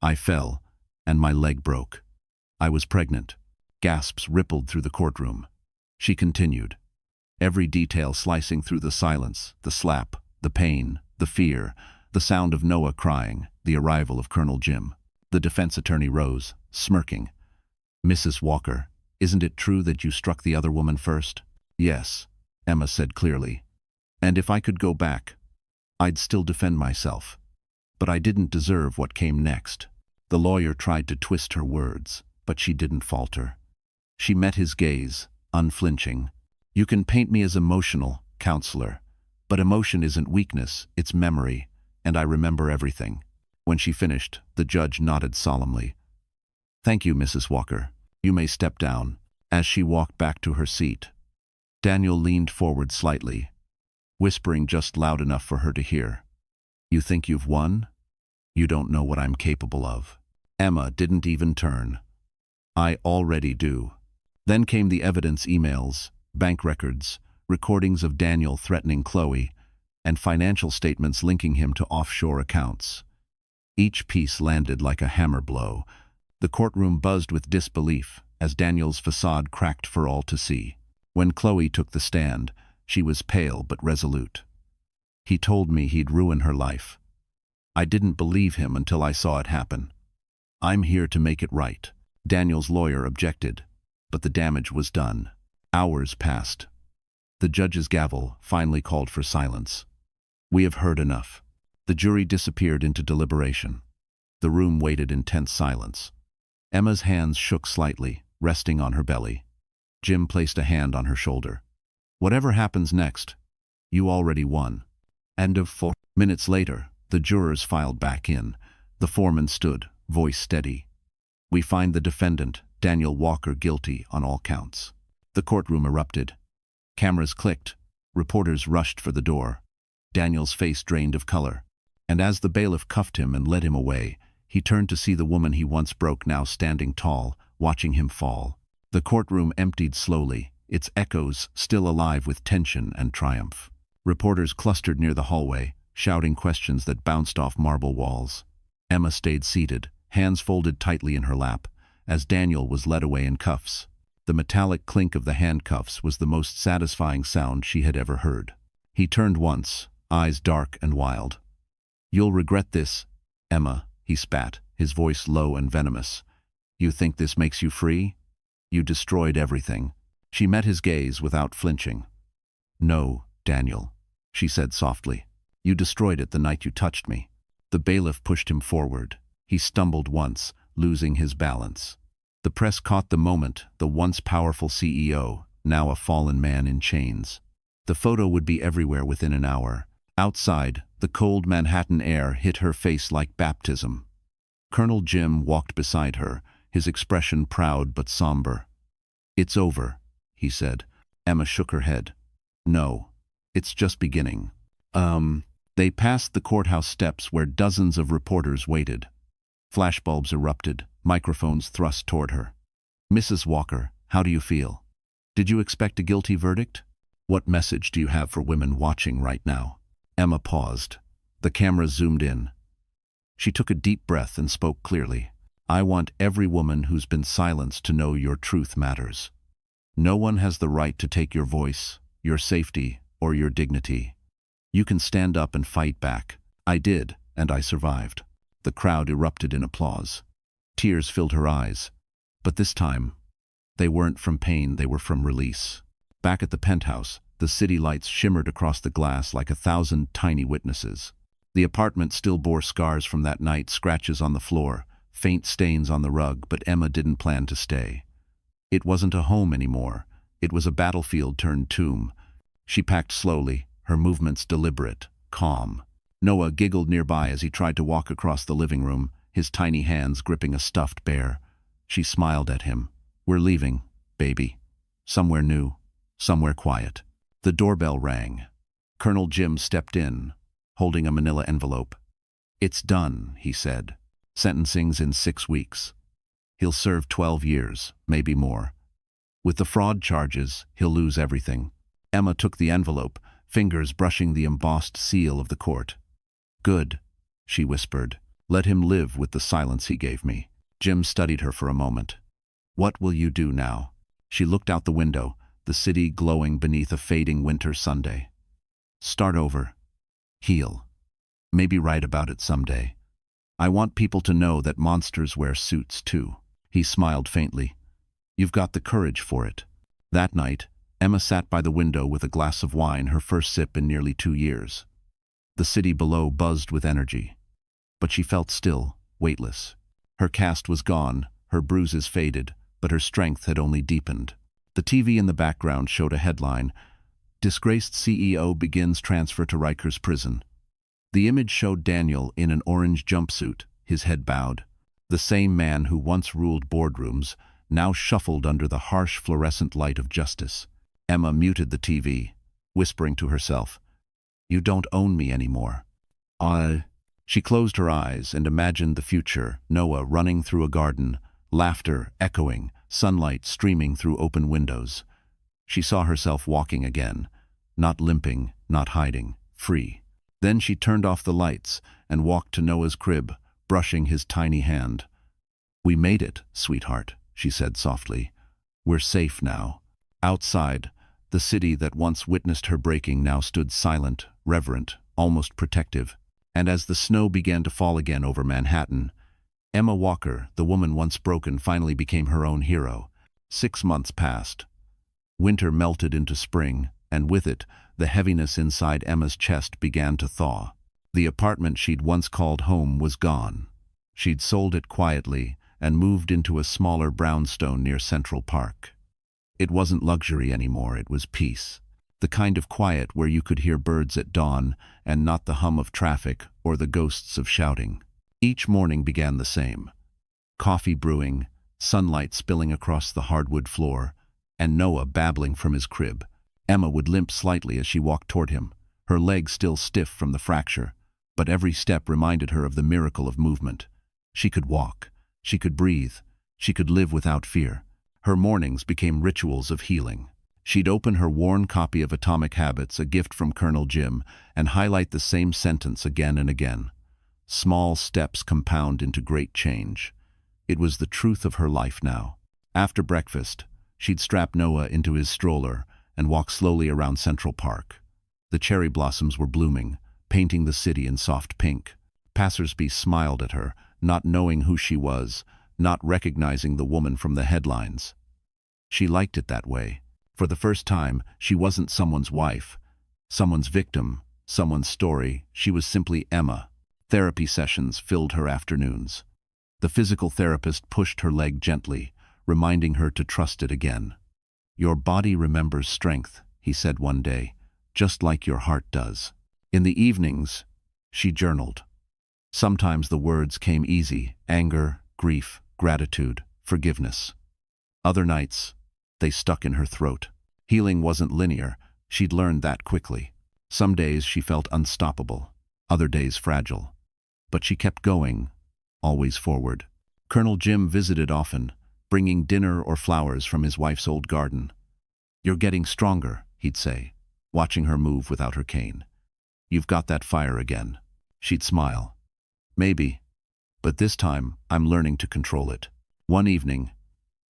I fell, and my leg broke. I was pregnant. Gasps rippled through the courtroom. She continued, every detail slicing through the silence, the slap, the pain, the fear, the sound of Noah crying, the arrival of Colonel Jim. The defense attorney rose, smirking. Mrs. Walker, isn't it true that you struck the other woman first? Yes, Emma said clearly. And if I could go back, I'd still defend myself. But I didn't deserve what came next. The lawyer tried to twist her words, but she didn't falter. She met his gaze, unflinching. You can paint me as emotional, counselor, but emotion isn't weakness, it's memory, and I remember everything. When she finished, the judge nodded solemnly. Thank you, Mrs. Walker. You may step down. As she walked back to her seat, Daniel leaned forward slightly, whispering just loud enough for her to hear. You think you've won? You don't know what I'm capable of. Emma didn't even turn. I already do. Then came the evidence emails, bank records, recordings of Daniel threatening Chloe, and financial statements linking him to offshore accounts. Each piece landed like a hammer blow. The courtroom buzzed with disbelief as Daniel's facade cracked for all to see. When Chloe took the stand, she was pale but resolute. He told me he'd ruin her life. I didn't believe him until I saw it happen. I'm here to make it right. Daniel's lawyer objected, but the damage was done. Hours passed. The judge's gavel finally called for silence. We have heard enough. The jury disappeared into deliberation. The room waited in tense silence. Emma's hands shook slightly, resting on her belly. Jim placed a hand on her shoulder. Whatever happens next, you already won. End of 4 minutes later, the jurors filed back in. The foreman stood, voice steady. We find the defendant, Daniel Walker, guilty on all counts. The courtroom erupted. Cameras clicked. Reporters rushed for the door. Daniel's face drained of color. And as the bailiff cuffed him and led him away, he turned to see the woman he once broke now standing tall, watching him fall. The courtroom emptied slowly, its echoes still alive with tension and triumph. Reporters clustered near the hallway, shouting questions that bounced off marble walls. Emma stayed seated, hands folded tightly in her lap, as Daniel was led away in cuffs. The metallic clink of the handcuffs was the most satisfying sound she had ever heard. He turned once, eyes dark and wild. "You'll regret this, Emma," he spat, his voice low and venomous. "You think this makes you free? You destroyed everything." She met his gaze without flinching. "No, Daniel," she said softly. "You destroyed it the night you touched me." The bailiff pushed him forward. He stumbled once, losing his balance. The press caught the moment, the once powerful CEO, now a fallen man in chains. The photo would be everywhere within an hour. Outside, the cold Manhattan air hit her face like baptism. Colonel Jim walked beside her, his expression proud but somber. "It's over," he said. Emma shook her head. "No, it's just beginning." They passed the courthouse steps where dozens of reporters waited. Flashbulbs erupted, microphones thrust toward her. "Mrs. Walker, how do you feel? Did you expect a guilty verdict? What message do you have for women watching right now?" Emma paused. The camera zoomed in. She took a deep breath and spoke clearly. "I want every woman who's been silenced to know your truth matters. No one has the right to take your voice, your safety, or your dignity. You can stand up and fight back. I did, and I survived." The crowd erupted in applause. Tears filled her eyes. But this time, they weren't from pain, they were from release. Back at the penthouse, the city lights shimmered across the glass like 1,000 tiny witnesses. The apartment still bore scars from that night, scratches on the floor, faint stains on the rug, but Emma didn't plan to stay. It wasn't a home anymore. It was a battlefield turned tomb. She packed slowly, her movements deliberate, calm. Noah giggled nearby as he tried to walk across the living room, his tiny hands gripping a stuffed bear. She smiled at him. "We're leaving, baby. Somewhere new, somewhere quiet." The doorbell rang. Colonel Jim stepped in, holding a manila envelope. "It's done," he said. "Sentencing's in 6 weeks. He'll serve 12 years, maybe more. With the fraud charges, he'll lose everything." Emma took the envelope, fingers brushing the embossed seal of the court. "Good," she whispered. "Let him live with the silence he gave me." Jim studied her for a moment. "What will you do now?" She looked out the window, the city glowing beneath a fading winter Sunday. "Start over. Heal. Maybe write about it someday. I want people to know that monsters wear suits too." He smiled faintly. "You've got the courage for it." That night, Emma sat by the window with a glass of wine, her first sip in nearly 2 years. The city below buzzed with energy. But she felt still, weightless. Her cast was gone, her bruises faded, but her strength had only deepened. The TV in the background showed a headline, "Disgraced CEO begins transfer to Rikers prison." The image showed Daniel in an orange jumpsuit, his head bowed. The same man who once ruled boardrooms, now shuffled under the harsh fluorescent light of justice. Emma muted the TV, whispering to herself, "You don't own me anymore." She closed her eyes and imagined the future, Noah running through a garden, laughter echoing, sunlight streaming through open windows. She saw herself walking again, not limping, not hiding, free. Then she turned off the lights and walked to Noah's crib, brushing his tiny hand. "We made it, sweetheart," she said softly. "We're safe now." Outside, the city that once witnessed her breaking now stood silent, reverent, almost protective. And as the snow began to fall again over Manhattan, Emma Walker, the woman once broken, finally became her own hero. 6 months passed. Winter melted into spring, and with it, the heaviness inside Emma's chest began to thaw. The apartment she'd once called home was gone. She'd sold it quietly and moved into a smaller brownstone near Central Park. It wasn't luxury anymore, it was peace. The kind of quiet where you could hear birds at dawn and not the hum of traffic or the ghosts of shouting. Each morning began the same. Coffee brewing, sunlight spilling across the hardwood floor, and Noah babbling from his crib. Emma would limp slightly as she walked toward him, her legs still stiff from the fracture, but every step reminded her of the miracle of movement. She could walk, she could breathe, she could live without fear. Her mornings became rituals of healing. She'd open her worn copy of Atomic Habits, a gift from Colonel Jim, and highlight the same sentence again and again. Small steps compound into great change. It was the truth of her life now. After breakfast, She'd strap Noah into his stroller and walk slowly around Central Park. The cherry blossoms were blooming, painting the city in soft pink. Passersby smiled at her, not knowing who she was, not recognizing the woman from the headlines. She liked it that way. For the first time, she wasn't someone's wife, someone's victim, someone's story. She was simply Emma. Therapy sessions filled her afternoons. The physical therapist pushed her leg gently, reminding her to trust it again. "Your body remembers strength," he said one day, "just like your heart does." In the evenings, she journaled. Sometimes the words came easy: anger, grief, gratitude, forgiveness. Other nights, they stuck in her throat. Healing wasn't linear. She'd learned that quickly. Some days she felt unstoppable, other days fragile. But she kept going, always forward. Colonel Jim visited often, bringing dinner or flowers from his wife's old garden. "You're getting stronger," he'd say, watching her move without her cane. "You've got that fire again." She'd smile. "Maybe, but this time I'm learning to control it." One evening,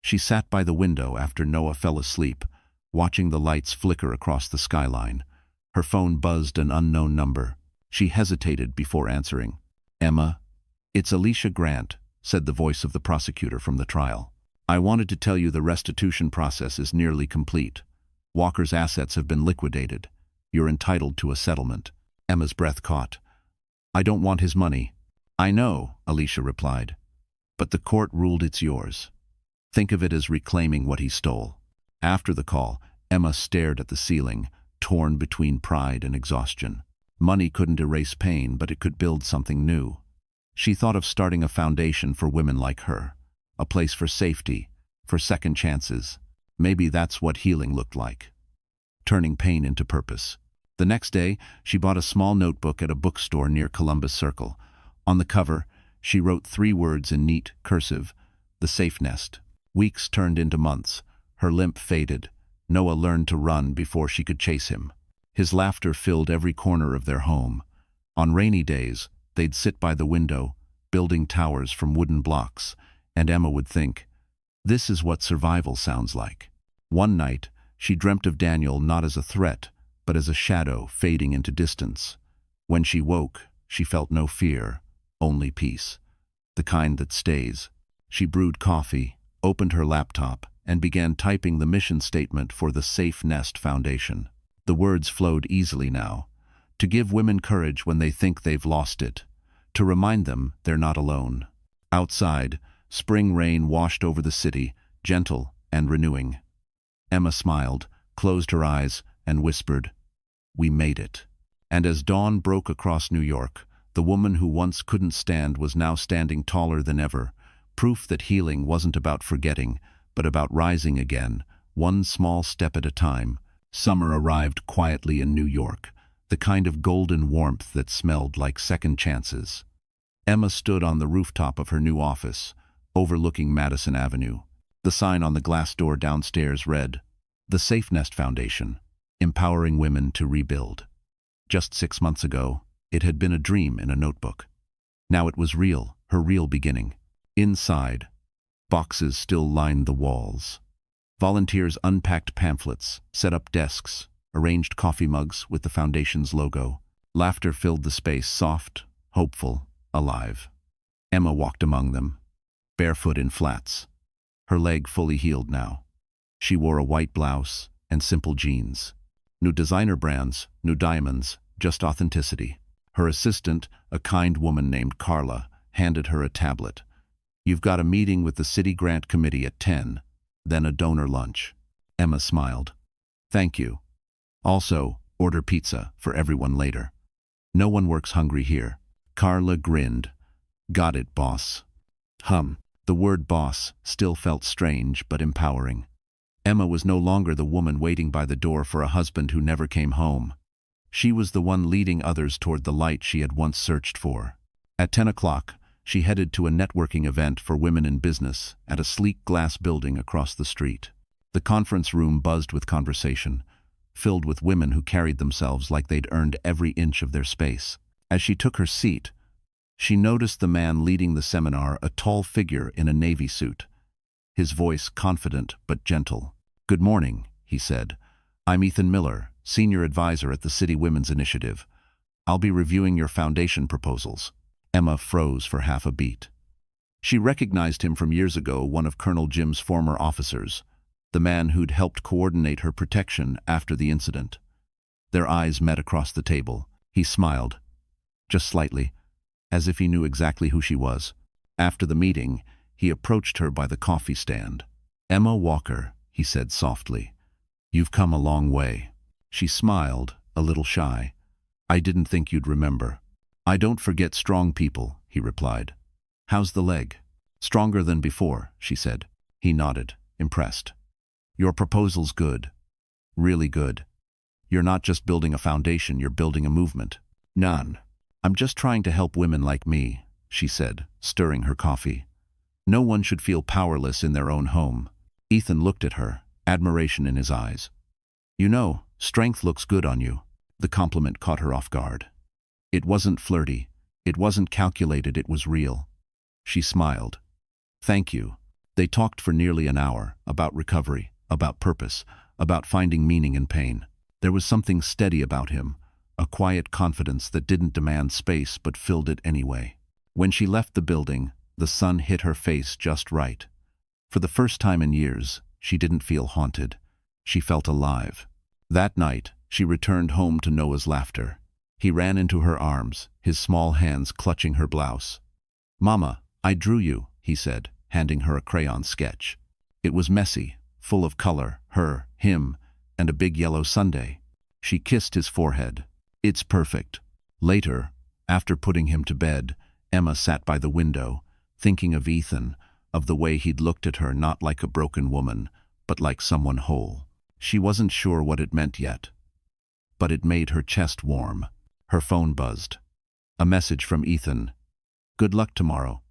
she sat by the window after Noah fell asleep, watching the lights flicker across the skyline. Her phone buzzed an unknown number. She hesitated before answering. "Emma?" "It's Alicia Grant," said the voice of the prosecutor from the trial. "I wanted to tell you the restitution process is nearly complete. Walker's assets have been liquidated. You're entitled to a settlement." Emma's breath caught. "I don't want his money." "I know," Alicia replied, "but the court ruled it's yours. Think of it as reclaiming what he stole." After the call, Emma stared at the ceiling, torn between pride and exhaustion. Money couldn't erase pain, but it could build something new. She thought of starting a foundation for women like her, a place for safety, for second chances. Maybe that's what healing looked like, turning pain into purpose. The next day, she bought a small notebook at a bookstore near Columbus Circle. On the cover, she wrote 3 words in neat cursive: "The Safe Nest." Weeks turned into months. Her limp faded. Noah learned to run before she could chase him. His laughter filled every corner of their home. On rainy days, they'd sit by the window, building towers from wooden blocks, and Emma would think, "This is what survival sounds like." One night, she dreamt of Daniel not as a threat, but as a shadow fading into distance. When she woke, she felt no fear, only peace, the kind that stays. She brewed coffee, opened her laptop, and began typing the mission statement for the Safe Nest Foundation. The words flowed easily now. To give women courage when they think they've lost it. To remind them they're not alone. Outside, spring rain washed over the city, gentle and renewing. Emma smiled, closed her eyes, and whispered, "We made it." And as dawn broke across New York, the woman who once couldn't stand was now standing taller than ever, proof that healing wasn't about forgetting, but about rising again, one small step at a time. Summer arrived quietly in New York, the kind of golden warmth that smelled like second chances. Emma stood on the rooftop of her new office, overlooking Madison Avenue. The sign on the glass door downstairs read, "The Safe Nest Foundation, empowering women to rebuild." Just 6 months ago, it had been a dream in a notebook. Now it was real, her real beginning. Inside, boxes still lined the walls. Volunteers unpacked pamphlets, set up desks, arranged coffee mugs with the foundation's logo. Laughter filled the space, soft, hopeful, alive. Emma walked among them, barefoot in flats, her leg fully healed now. She wore a white blouse and simple jeans. No designer brands, no diamonds, just authenticity. Her assistant, a kind woman named Carla, handed her a tablet. "You've got a meeting with the City Grant Committee at 10, then a donor lunch." Emma smiled. "Thank you. Also, order pizza for everyone later. No one works hungry here." Carla grinned. "Got it, boss." The word boss still felt strange but empowering. Emma was no longer the woman waiting by the door for a husband who never came home. She was the one leading others toward the light she had once searched for. At 10 o'clock, she headed to a networking event for women in business at a sleek glass building across the street. The conference room buzzed with conversation, filled with women who carried themselves like they'd earned every inch of their space. As she took her seat, she noticed the man leading the seminar, a tall figure in a navy suit, his voice confident but gentle. "Good morning," he said. "I'm Ethan Miller, Senior Advisor at the City Women's Initiative. I'll be reviewing your foundation proposals." Emma froze for half a beat. She recognized him from years ago, one of Colonel Jim's former officers, the man who'd helped coordinate her protection after the incident. Their eyes met across the table. He smiled, just slightly, as if he knew exactly who she was. After the meeting, he approached her by the coffee stand. "Emma Walker," he said softly, "you've come a long way." She smiled, a little shy. "I didn't think you'd remember." "I don't forget strong people," he replied. "How's the leg?" "Stronger than before," she said. He nodded, impressed. "Your proposal's good. Really good. You're not just building a foundation, you're building a movement." "None. I'm just trying to help women like me," she said, stirring her coffee. "No one should feel powerless in their own home." Ethan looked at her, admiration in his eyes. "You know, strength looks good on you." The compliment caught her off guard. It wasn't flirty. It wasn't calculated, it was real. She smiled. "Thank you." They talked for nearly an hour, about recovery, about purpose, about finding meaning in pain. There was something steady about him, a quiet confidence that didn't demand space but filled it anyway. When she left the building, the sun hit her face just right. For the first time in years, she didn't feel haunted. She felt alive. That night, she returned home to Noah's laughter. He ran into her arms, his small hands clutching her blouse. "Mama, I drew you," he said, handing her a crayon sketch. It was messy, full of color, her, him, and a big yellow sundae. She kissed his forehead. "It's perfect." Later, after putting him to bed, Emma sat by the window, thinking of Ethan, of the way he'd looked at her not like a broken woman, but like someone whole. She wasn't sure what it meant yet, but it made her chest warm. Her phone buzzed. A message from Ethan. "Good luck tomorrow.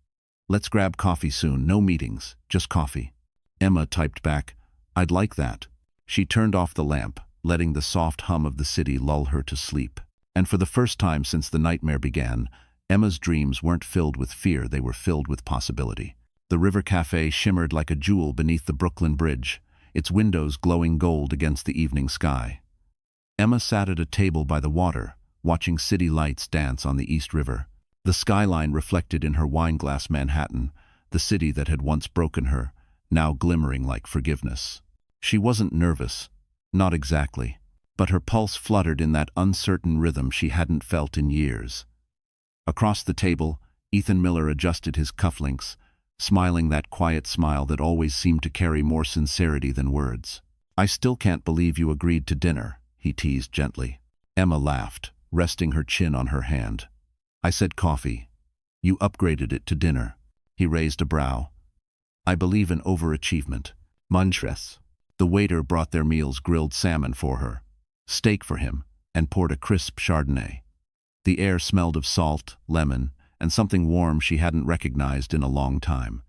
Let's grab coffee soon, no meetings, just coffee." Emma typed back, "I'd like that." She turned off the lamp, letting the soft hum of the city lull her to sleep. And for the first time since the nightmare began, Emma's dreams weren't filled with fear, they were filled with possibility. The River Cafe shimmered like a jewel beneath the Brooklyn Bridge, its windows glowing gold against the evening sky. Emma sat at a table by the water, watching city lights dance on the East River. The skyline reflected in her wineglass Manhattan, the city that had once broken her, now glimmering like forgiveness. She wasn't nervous, not exactly, but her pulse fluttered in that uncertain rhythm she hadn't felt in years. Across the table, Ethan Miller adjusted his cufflinks, smiling that quiet smile that always seemed to carry more sincerity than words. "I still can't believe you agreed to dinner," he teased gently. Emma laughed, resting her chin on her hand. "I said coffee. You upgraded it to dinner." He raised a brow. "I believe in overachievement." "Mistress." The waiter brought their meals, grilled salmon for her, steak for him, and poured a crisp Chardonnay. The air smelled of salt, lemon, and something warm she hadn't recognized in a long time.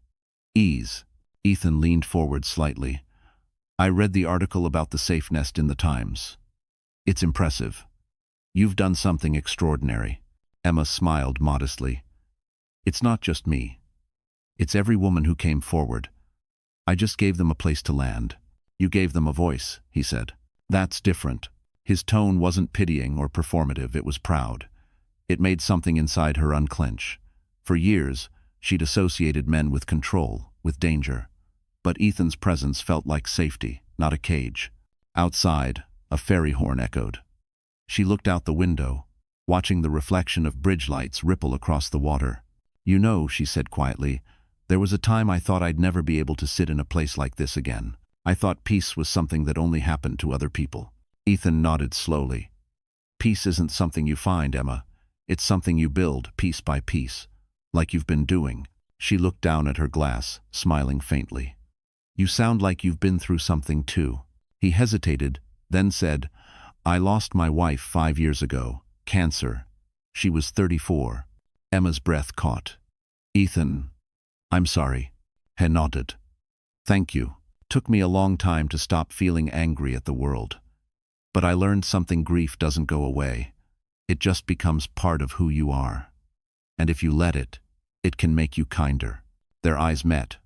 "Ease." Ethan leaned forward slightly. "I read the article about the safe nest in the Times. It's impressive. You've done something extraordinary." Emma smiled modestly. "It's not just me. It's every woman who came forward. I just gave them a place to land." "You gave them a voice," he said. "That's different." His tone wasn't pitying or performative, it was proud. It made something inside her unclench. For years, she'd associated men with control, with danger. But Ethan's presence felt like safety, not a cage. Outside, a ferry horn echoed. She looked out the window, watching the reflection of bridge lights ripple across the water. "You know," she said quietly, "there was a time I thought I'd never be able to sit in a place like this again. I thought peace was something that only happened to other people." Ethan nodded slowly. "Peace isn't something you find, Emma. It's something you build, piece by piece, like you've been doing." She looked down at her glass, smiling faintly. "You sound like you've been through something too." He hesitated, then said, "I lost my wife 5 years ago, cancer. She was 34. Emma's breath caught. "Ethan, I'm sorry." He nodded. "Thank you. Took me a long time to stop feeling angry at the world. But I learned something: grief doesn't go away. It just becomes part of who you are. And if you let it, it can make you kinder." Their eyes met.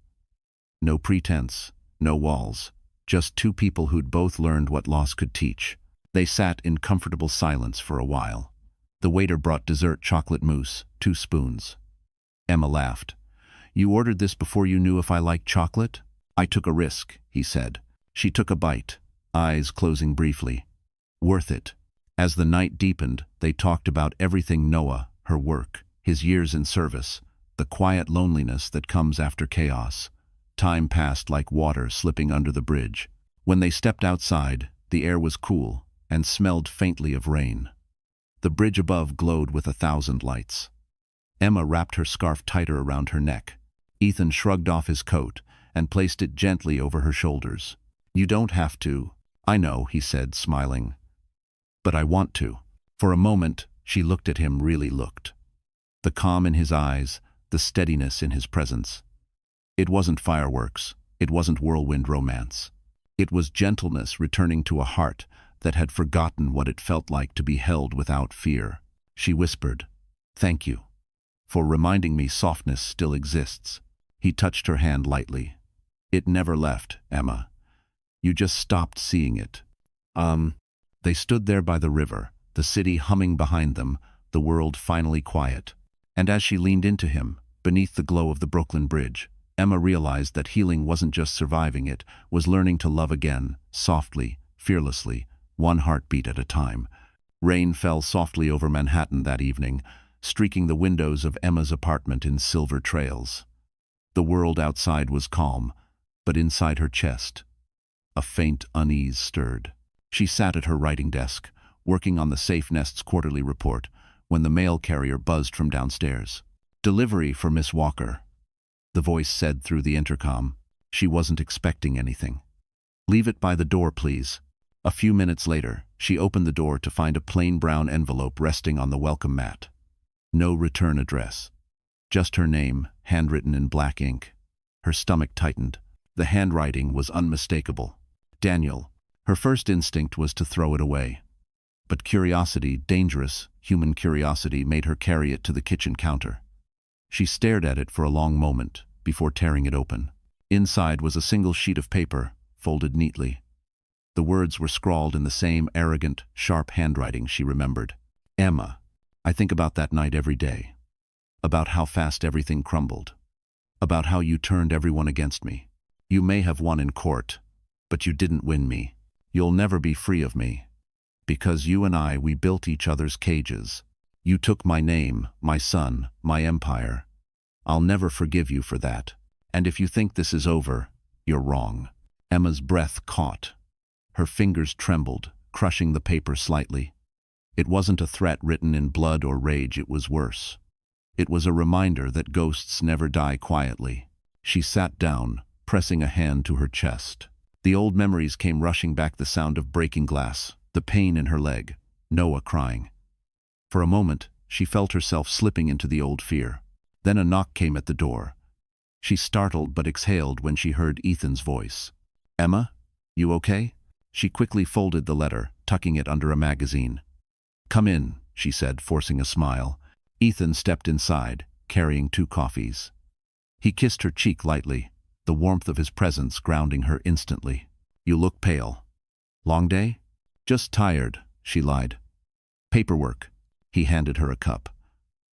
No pretense, no walls, just two people who'd both learned what loss could teach. They sat in comfortable silence for a while. The waiter brought dessert chocolate mousse, 2 spoons. Emma laughed. "You ordered this before you knew if I liked chocolate?" "I took a risk," he said. She took a bite, eyes closing briefly. Worth it. As the night deepened, they talked about everything: Noah, her work, his years in service, the quiet loneliness that comes after chaos. Time passed like water slipping under the bridge. When they stepped outside, the air was cool and smelled faintly of rain. The bridge above glowed with 1,000 lights. Emma wrapped her scarf tighter around her neck. Ethan shrugged off his coat and placed it gently over her shoulders. "You don't have to." "I know," he said, smiling. "But I want to." For a moment, she looked at him, really looked. The calm in his eyes, the steadiness in his presence. It wasn't fireworks. It wasn't whirlwind romance. It was gentleness returning to a heart that had forgotten what it felt like to be held without fear. She whispered, "Thank you for reminding me softness still exists." He touched her hand lightly. "It never left, Emma. You just stopped seeing it." They stood there by the river, the city humming behind them, the world finally quiet. And as she leaned into him, beneath the glow of the Brooklyn Bridge, Emma realized that healing wasn't just surviving, it was learning to love again, softly, fearlessly, one heartbeat at a time. Rain fell softly over Manhattan that evening, streaking the windows of Emma's apartment in silver trails. The world outside was calm, but inside her chest, a faint unease stirred. She sat at her writing desk, working on the Safe Nest's quarterly report, when the mail carrier buzzed from downstairs. "Delivery for Miss Walker," the voice said through the intercom. She wasn't expecting anything. "Leave it by the door, please." A few minutes later, she opened the door to find a plain brown envelope resting on the welcome mat. No return address. Just her name, handwritten in black ink. Her stomach tightened. The handwriting was unmistakable. Daniel. Her first instinct was to throw it away. But curiosity, dangerous, human curiosity, made her carry it to the kitchen counter. She stared at it for a long moment before tearing it open. Inside was a single sheet of paper, folded neatly. The words were scrawled in the same arrogant, sharp handwriting she remembered. "Emma, I think about that night every day. About how fast everything crumbled. About how you turned everyone against me. You may have won in court, but you didn't win me. You'll never be free of me. Because you and I, we built each other's cages. You took my name, my son, my empire. I'll never forgive you for that. And if you think this is over, you're wrong." Emma's breath caught. Her fingers trembled, crushing the paper slightly. It wasn't a threat written in blood or rage, it was worse. It was a reminder that ghosts never die quietly. She sat down, pressing a hand to her chest. The old memories came rushing back, the sound of breaking glass, the pain in her leg, Noah crying. For a moment, she felt herself slipping into the old fear. Then a knock came at the door. She startled but exhaled when she heard Ethan's voice. "Emma, you okay?" She quickly folded the letter, tucking it under a magazine. "Come in," she said, forcing a smile. Ethan stepped inside, carrying 2 coffees. He kissed her cheek lightly, the warmth of his presence grounding her instantly. "You look pale." "Long day?" "Just tired," she lied. "Paperwork." He handed her a cup.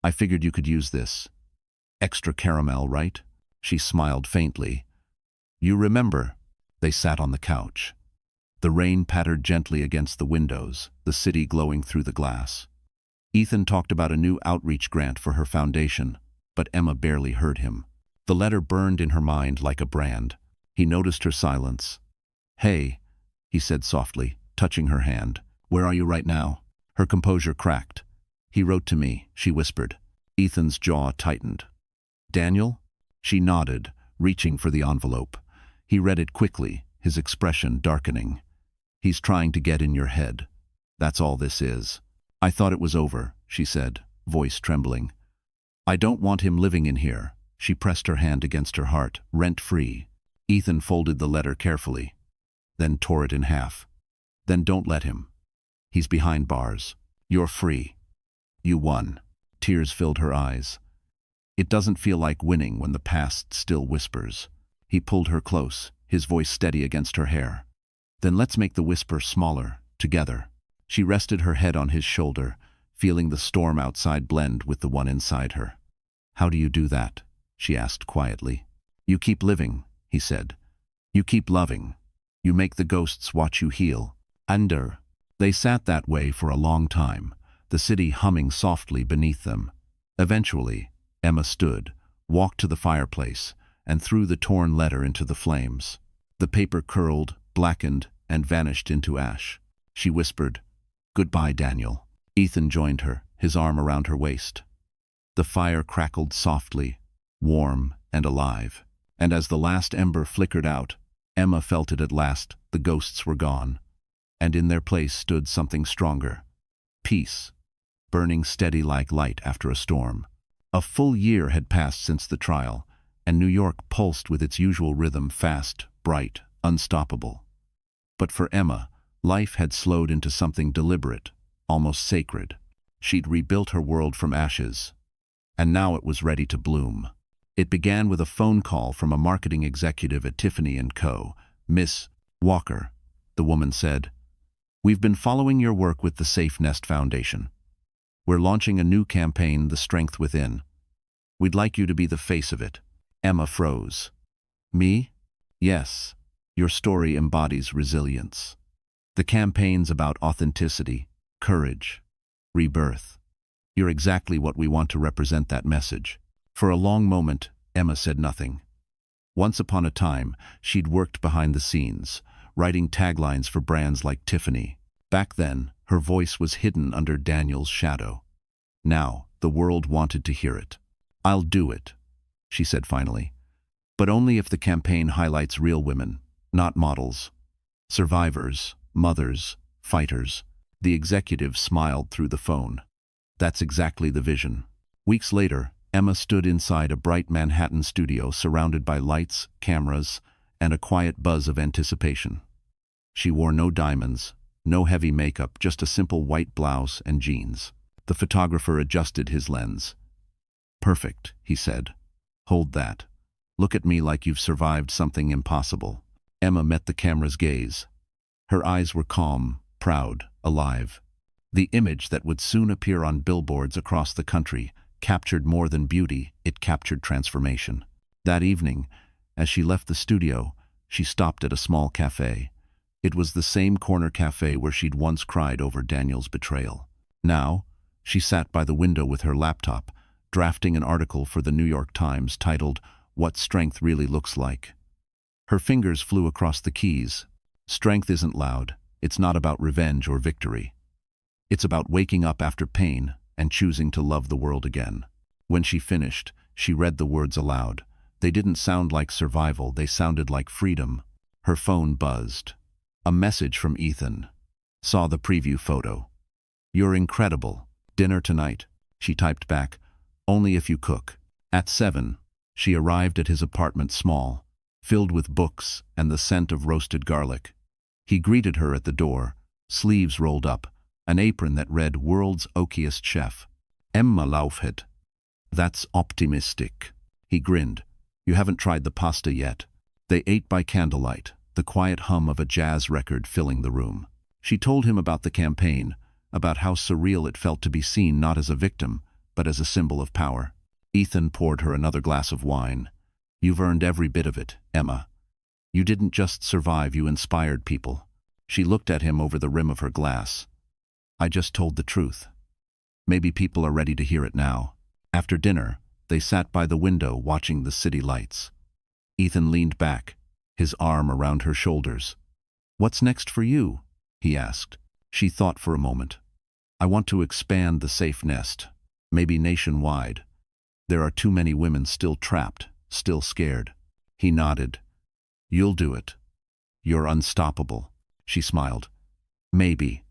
"I figured you could use this. Extra caramel, right?" She smiled faintly. "You remember." They sat on the couch. The rain pattered gently against the windows, the city glowing through the glass. Ethan talked about a new outreach grant for her foundation, but Emma barely heard him. The letter burned in her mind like a brand. He noticed her silence. "Hey," he said softly, touching her hand. "Where are you right now?" Her composure cracked. "He wrote to me," she whispered. Ethan's jaw tightened. "Daniel?" She nodded, reaching for the envelope. He read it quickly, his expression darkening. "He's trying to get in your head. That's all this is." "I thought it was over," she said, voice trembling. "I don't want him living in here." She pressed her hand against her heart, rent-free. Ethan folded the letter carefully, then tore it in half. "Then don't let him. He's behind bars. You're free. You won." Tears filled her eyes. "It doesn't feel like winning when the past still whispers." He pulled her close, his voice steady against her hair. "Then let's make the whisper smaller, together." She rested her head on his shoulder, feeling the storm outside blend with the one inside her. "How do you do that?" she asked quietly. "You keep living," he said. "You keep loving. You make the ghosts watch you heal." Under. They sat that way for a long time, the city humming softly beneath them. Eventually, Emma stood, walked to the fireplace, and threw the torn letter into the flames. The paper curled, blackened, and vanished into ash. She whispered, "Goodbye, Daniel." Ethan joined her, his arm around her waist. The fire crackled softly, warm and alive. And as the last ember flickered out, Emma felt it at last. The ghosts were gone. And in their place stood something stronger. Peace, burning steady like light after a storm. A full year had passed since the trial, and New York pulsed with its usual rhythm, fast, bright, unstoppable. But for Emma, life had slowed into something deliberate, almost sacred. She'd rebuilt her world from ashes, and now it was ready to bloom. It began with a phone call from a marketing executive at Tiffany & Co. "Miss Walker," the woman said, "we've been following your work with the Safe Nest Foundation. We're launching a new campaign, The Strength Within. We'd like you to be the face of it." Emma froze. "Me? Yes. Your story embodies resilience. The campaign's about authenticity, courage, rebirth. You're exactly what we want to represent that message." For a long moment, Emma said nothing. Once upon a time, she'd worked behind the scenes, writing taglines for brands like Tiffany. Back then, her voice was hidden under Daniel's shadow. Now, the world wanted to hear it. "I'll do it," she said finally. "But only if the campaign highlights real women, not models. Survivors, mothers, fighters." The executive smiled through the phone. "That's exactly the vision." Weeks later, Emma stood inside a bright Manhattan studio surrounded by lights, cameras, and a quiet buzz of anticipation. She wore no diamonds, no heavy makeup, just a simple white blouse and jeans. The photographer adjusted his lens. "Perfect," he said. "Hold that. Look at me like you've survived something impossible." Emma met the camera's gaze. Her eyes were calm, proud, alive. The image that would soon appear on billboards across the country captured more than beauty, it captured transformation. That evening, as she left the studio, she stopped at a small cafe. It was the same corner cafe where she'd once cried over Daniel's betrayal. Now, she sat by the window with her laptop, drafting an article for the New York Times titled, "What Strength Really Looks Like." Her fingers flew across the keys. Strength isn't loud. It's not about revenge or victory. It's about waking up after pain and choosing to love the world again. When she finished, she read the words aloud. They didn't sound like survival, they sounded like freedom. Her phone buzzed. A message from Ethan. Saw the preview photo. "You're incredible. Dinner tonight." She typed back, "Only if you cook." At 7, she arrived at his apartment, small, filled with books and the scent of roasted garlic. He greeted her at the door, sleeves rolled up, an apron that read "World's Oakiest Chef." "Emma Laufhet." "That's optimistic." He grinned. "You haven't tried the pasta yet." They ate by candlelight, the quiet hum of a jazz record filling the room. She told him about the campaign, about how surreal it felt to be seen not as a victim, but as a symbol of power. Ethan poured her another glass of wine. "You've earned every bit of it, Emma. You didn't just survive, you inspired people." She looked at him over the rim of her glass. "I just told the truth. Maybe people are ready to hear it now." After dinner, they sat by the window watching the city lights. Ethan leaned back, his arm around her shoulders. "What's next for you?" he asked. She thought for a moment. "I want to expand the Safe Nest, maybe nationwide. There are too many women still trapped, still scared." He nodded. "You'll do it. You're unstoppable." She smiled. "Maybe.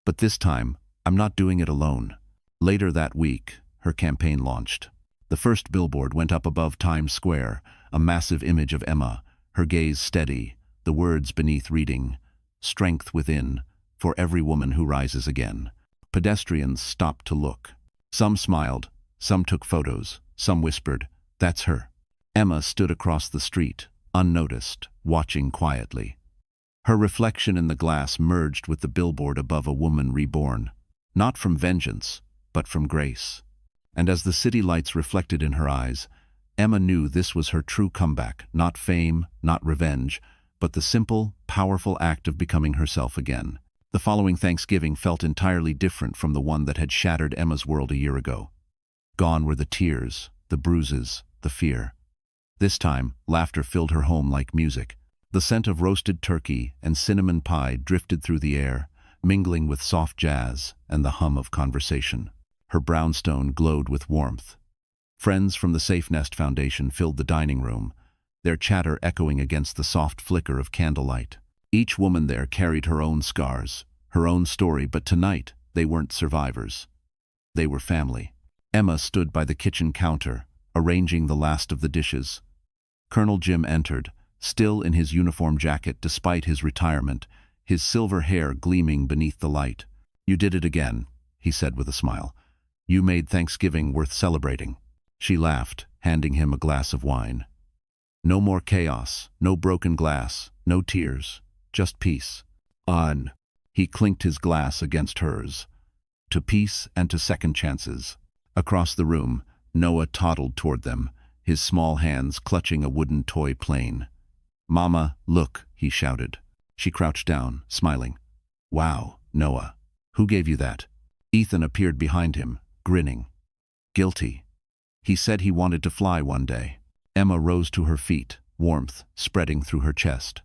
But this time, I'm not doing it alone." Later that week, her campaign launched. The first billboard went up above Times Square, a massive image of Emma, her gaze steady, the words beneath reading, "Strength within, for every woman who rises again." Pedestrians stopped to look. Some smiled, some took photos, some whispered, "That's her." Emma stood across the street, unnoticed, watching quietly. Her reflection in the glass merged with the billboard above a woman reborn, not from vengeance, but from grace. And as the city lights reflected in her eyes, Emma knew this was her true comeback, not fame, not revenge, but the simple, powerful act of becoming herself again. The following Thanksgiving felt entirely different from the one that had shattered Emma's world a year ago. Gone were the tears, the bruises, the fear. This time, laughter filled her home like music. The scent of roasted turkey and cinnamon pie drifted through the air, mingling with soft jazz and the hum of conversation. Her brownstone glowed with warmth. Friends from the Safe Nest Foundation filled the dining room, their chatter echoing against the soft flicker of candlelight. Each woman there carried her own scars, her own story, but tonight they weren't survivors. They were family. Emma stood by the kitchen counter, arranging the last of the dishes. Colonel Jim entered, still in his uniform jacket despite his retirement, his silver hair gleaming beneath the light. "You did it again," he said with a smile. "You made Thanksgiving worth celebrating." She laughed, handing him a glass of wine. No more chaos, no broken glass, no tears, just peace. On. He clinked his glass against hers. To peace and to second chances. Across the room, Noah toddled toward them, his small hands clutching a wooden toy plane. "Mama, look," he shouted. She crouched down, smiling. "Wow, Noah. Who gave you that?" Ethan appeared behind him, grinning. "Guilty. He said he wanted to fly one day." Emma rose to her feet, warmth spreading through her chest.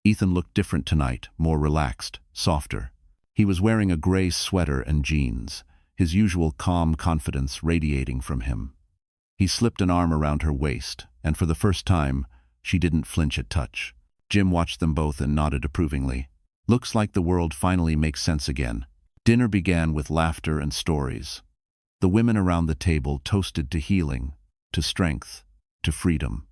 Ethan looked different tonight, more relaxed, softer. He was wearing a gray sweater and jeans, his usual calm confidence radiating from him. He slipped an arm around her waist, and for the first time, she didn't flinch at touch. Jim watched them both and nodded approvingly. Looks like the world finally makes sense again. Dinner began with laughter and stories. The women around the table toasted to healing, to strength, to freedom.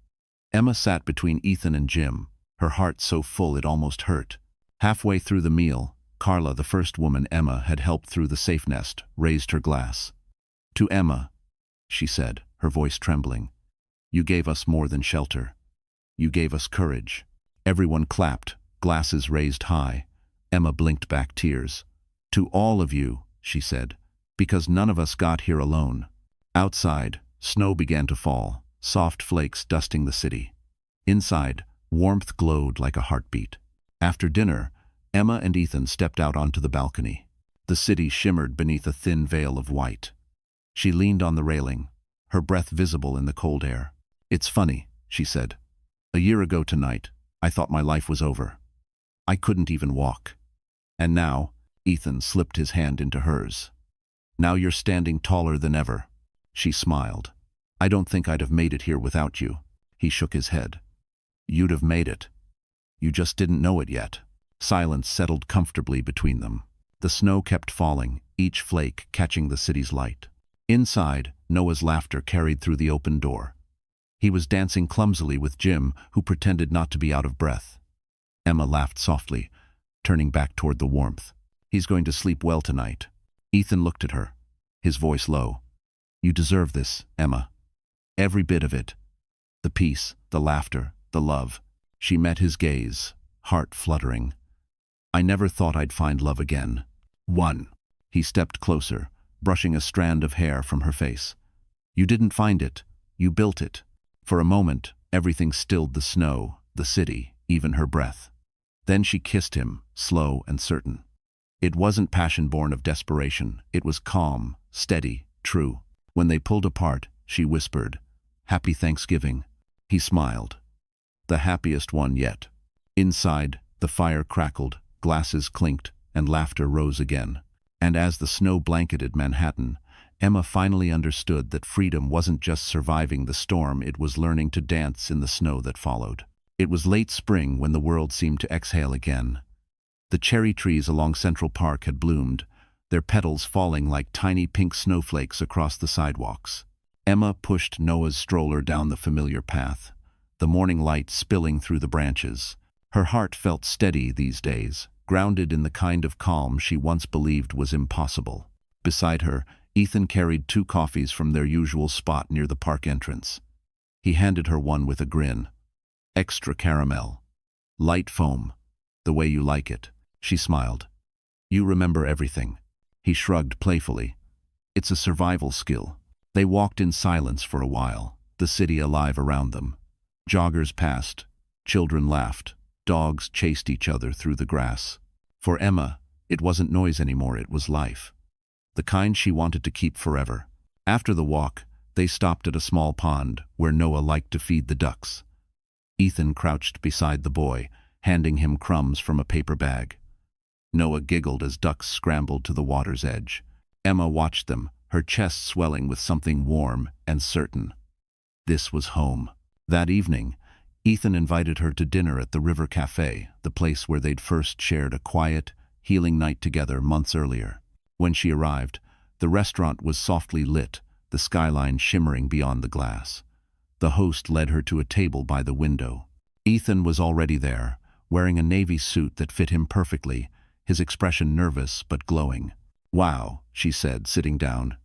Emma sat between Ethan and Jim, her heart so full it almost hurt. Halfway through the meal, Carla, the first woman Emma had helped through the safe nest, raised her glass. "To Emma," she said, her voice trembling. "You gave us more than shelter. You gave us courage." Everyone clapped, glasses raised high. Emma blinked back tears. "To all of you," she said, "because none of us got here alone." Outside, snow began to fall, soft flakes dusting the city. Inside, warmth glowed like a heartbeat. After dinner, Emma and Ethan stepped out onto the balcony. The city shimmered beneath a thin veil of white. She leaned on the railing, her breath visible in the cold air. "It's funny," she said. "A year ago tonight, I thought my life was over. I couldn't even walk. And now," Ethan slipped his hand into hers. "Now you're standing taller than ever." She smiled. "I don't think I'd have made it here without you." He shook his head. "You'd have made it. You just didn't know it yet." Silence settled comfortably between them. The snow kept falling, each flake catching the city's light. Inside, Noah's laughter carried through the open door. He was dancing clumsily with Jim, who pretended not to be out of breath. Emma laughed softly, turning back toward the warmth. "He's going to sleep well tonight." Ethan looked at her, his voice low. "You deserve this, Emma. Every bit of it. The peace, the laughter, the love." She met his gaze, heart fluttering. "I never thought I'd find love again." "One." He stepped closer, brushing a strand of hair from her face. "You didn't find it. You built it." For a moment, everything stilled: the snow, the city, even her breath. Then she kissed him, slow and certain. It wasn't passion born of desperation. It was calm, steady, true. When they pulled apart, she whispered, "Happy Thanksgiving." He smiled. The happiest one yet. Inside, the fire crackled, glasses clinked, and laughter rose again. And as the snow blanketed Manhattan, Emma finally understood that freedom wasn't just surviving the storm, it was learning to dance in the snow that followed. It was late spring when the world seemed to exhale again. The cherry trees along Central Park had bloomed, their petals falling like tiny pink snowflakes across the sidewalks. Emma pushed Noah's stroller down the familiar path, the morning light spilling through the branches. Her heart felt steady these days, grounded in the kind of calm she once believed was impossible. Beside her, Ethan carried 2 coffees from their usual spot near the park entrance. He handed her one with a grin. Extra caramel. Light foam. The way you like it. She smiled. You remember everything. He shrugged playfully. It's a survival skill. They walked in silence for a while, the city alive around them. Joggers passed. Children laughed. Dogs chased each other through the grass. For Emma, it wasn't noise anymore, it was life. The kind she wanted to keep forever. After the walk, they stopped at a small pond where Noah liked to feed the ducks. Ethan crouched beside the boy, handing him crumbs from a paper bag. Noah giggled as ducks scrambled to the water's edge. Emma watched them, her chest swelling with something warm and certain. This was home. That evening, Ethan invited her to dinner at the River Cafe, the place where they'd first shared a quiet, healing night together months earlier. When she arrived, the restaurant was softly lit, the skyline shimmering beyond the glass. The host led her to a table by the window. Ethan was already there, wearing a navy suit that fit him perfectly, his expression nervous but glowing. "Wow," she said, sitting down.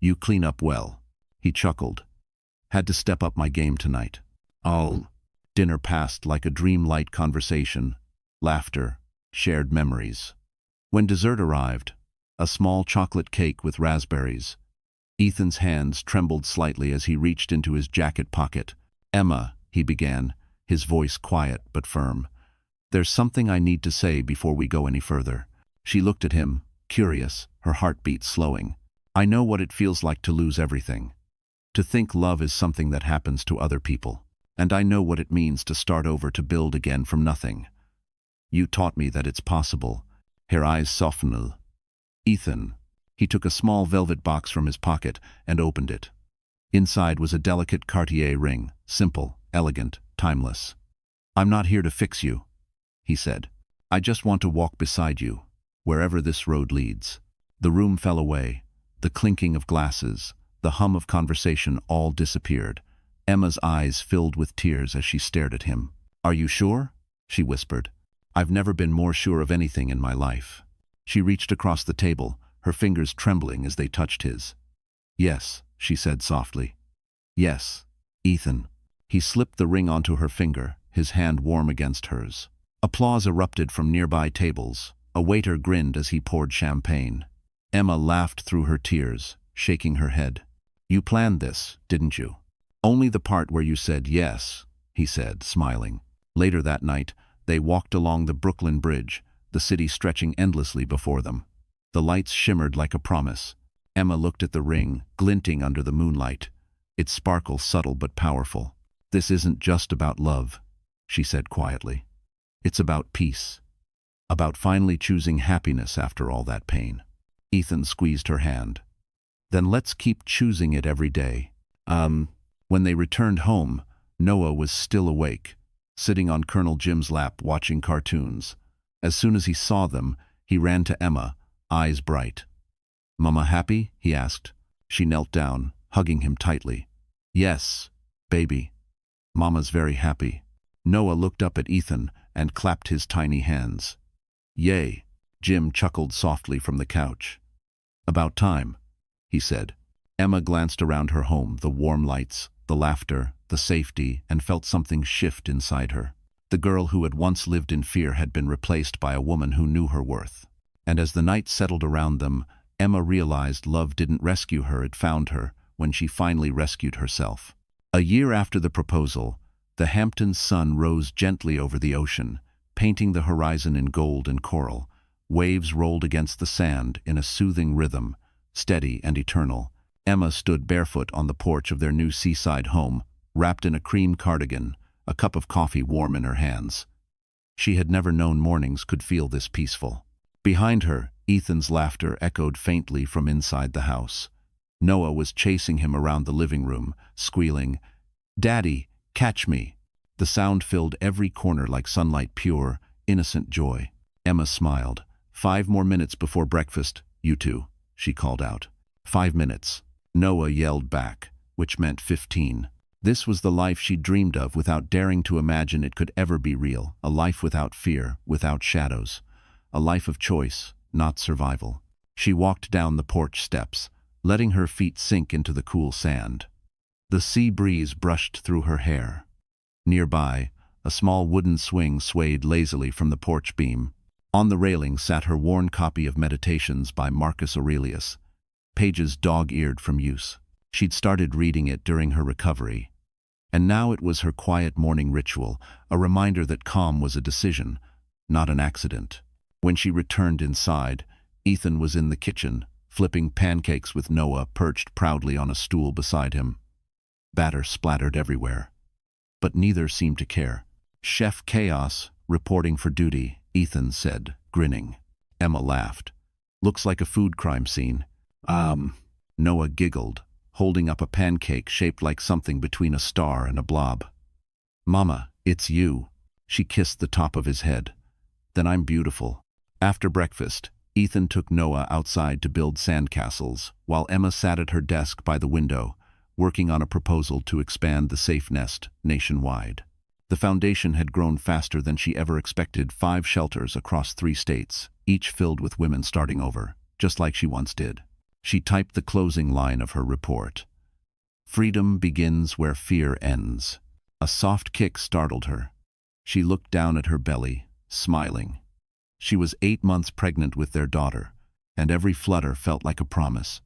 "You clean up well." He chuckled. "Had to step up my game tonight." "Oh." Dinner passed like a dreamlight conversation, laughter, shared memories. When dessert arrived, a small chocolate cake with raspberries, Ethan's hands trembled slightly as he reached into his jacket pocket. "Emma," he began, his voice quiet but firm. "There's something I need to say before we go any further." She looked at him, curious, her heartbeat slowing. "I know what it feels like to lose everything. To think love is something that happens to other people. And I know what it means to start over, to build again from nothing. You taught me that it's possible." Her eyes softened. "Ethan." He took a small velvet box from his pocket and opened it. Inside was a delicate Cartier ring, simple, elegant, timeless. "I'm not here to fix you," he said. "I just want to walk beside you, wherever this road leads." The room fell away. The clinking of glasses, the hum of conversation all disappeared. Emma's eyes filled with tears as she stared at him. "Are you sure?" she whispered. "I've never been more sure of anything in my life." She reached across the table, her fingers trembling as they touched his. "Yes," she said softly. "Yes, Ethan." He slipped the ring onto her finger, his hand warm against hers. Applause erupted from nearby tables. A waiter grinned as he poured champagne. Emma laughed through her tears, shaking her head. "You planned this, didn't you?" "Only the part where you said yes," he said, smiling. Later that night, they walked along the Brooklyn Bridge, the city stretching endlessly before them. The lights shimmered like a promise. Emma looked at the ring, glinting under the moonlight, its sparkle subtle but powerful. "This isn't just about love," she said quietly. "It's about peace. About finally choosing happiness after all that pain." Ethan squeezed her hand. "Then let's keep choosing it every day." When they returned home, Noah was still awake, sitting on Colonel Jim's lap watching cartoons. As soon as he saw them, he ran to Emma, eyes bright. "Mama happy?" he asked. She knelt down, hugging him tightly. "Yes, baby. Mama's very happy." Noah looked up at Ethan and clapped his tiny hands. "Yay." Jim chuckled softly from the couch. "About time," he said. Emma glanced around her home, the warm lights, the laughter, the safety, and felt something shift inside her. The girl who had once lived in fear had been replaced by a woman who knew her worth. And as the night settled around them, Emma realized love didn't rescue her, it found her when she finally rescued herself. A year after the proposal, the Hamptons' sun rose gently over the ocean, painting the horizon in gold and coral. Waves rolled against the sand in a soothing rhythm, steady and eternal. Emma stood barefoot on the porch of their new seaside home, wrapped in a cream cardigan, a cup of coffee warm in her hands. She had never known mornings could feel this peaceful. Behind her, Ethan's laughter echoed faintly from inside the house. Noah was chasing him around the living room, squealing, "Daddy, catch me." The sound filled every corner like sunlight, pure, innocent joy. Emma smiled. "5 more minutes before breakfast, you two," she called out. 5 minutes. Noah yelled back, which meant 15. This was the life she dreamed of without daring to imagine it could ever be real. A life without fear, without shadows. A life of choice, not survival. She walked down the porch steps, letting her feet sink into the cool sand. The sea breeze brushed through her hair. Nearby, a small wooden swing swayed lazily from the porch beam. On the railing sat her worn copy of Meditations by Marcus Aurelius, pages dog-eared from use. She'd started reading it during her recovery, and now it was her quiet morning ritual, a reminder that calm was a decision, not an accident. When she returned inside, Ethan was in the kitchen, flipping pancakes with Noah perched proudly on a stool beside him. Batter splattered everywhere, but neither seemed to care. "Chef Chaos, reporting for duty," Ethan said, grinning. Emma laughed. "Looks like a food crime scene." Noah giggled, holding up a pancake shaped like something between a star and a blob. "Mama, it's you." She kissed the top of his head. "Then I'm beautiful." After breakfast, Ethan took Noah outside to build sandcastles, while Emma sat at her desk by the window, working on a proposal to expand the safe nest nationwide. The foundation had grown faster than she ever expected, 5 shelters across 3 states, each filled with women starting over, just like she once did. She typed the closing line of her report. "Freedom begins where fear ends." A soft kick startled her. She looked down at her belly, smiling. She was 8 months pregnant with their daughter, and every flutter felt like a promise.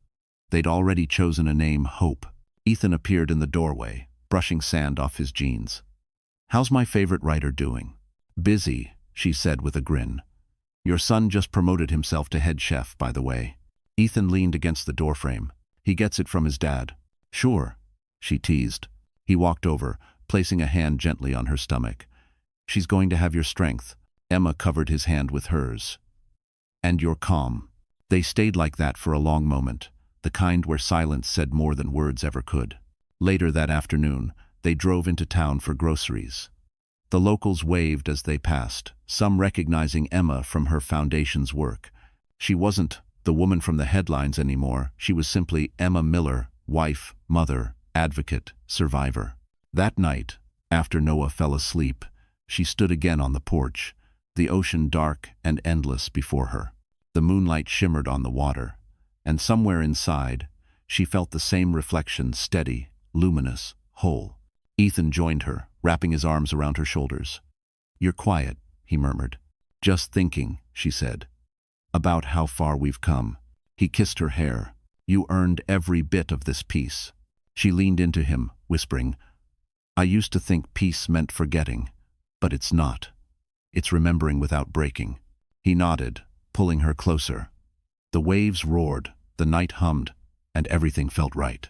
They'd already chosen a name, Hope. Ethan appeared in the doorway, brushing sand off his jeans. "How's my favorite writer doing?" "Busy," she said with a grin. "Your son just promoted himself to head chef, by the way." Ethan leaned against the doorframe. "He gets it from his dad." "Sure," she teased. He walked over, placing a hand gently on her stomach. "She's going to have your strength." Emma covered his hand with hers. "And your calm." They stayed like that for a long moment, the kind where silence said more than words ever could. Later that afternoon, they drove into town for groceries. The locals waved as they passed, some recognizing Emma from her foundation's work. She wasn't the woman from the headlines anymore. She was simply Emma Miller, wife, mother, advocate, survivor. That night, after Noah fell asleep, she stood again on the porch, the ocean dark and endless before her. The moonlight shimmered on the water, and somewhere inside, she felt the same reflection, steady, luminous, whole. Ethan joined her, wrapping his arms around her shoulders. "You're quiet," he murmured. "Just thinking," she said, "about how far we've come." He kissed her hair. "You earned every bit of this peace." She leaned into him, whispering, "I used to think peace meant forgetting, but it's not. It's remembering without breaking." He nodded, pulling her closer. The waves roared, the night hummed, and everything felt right.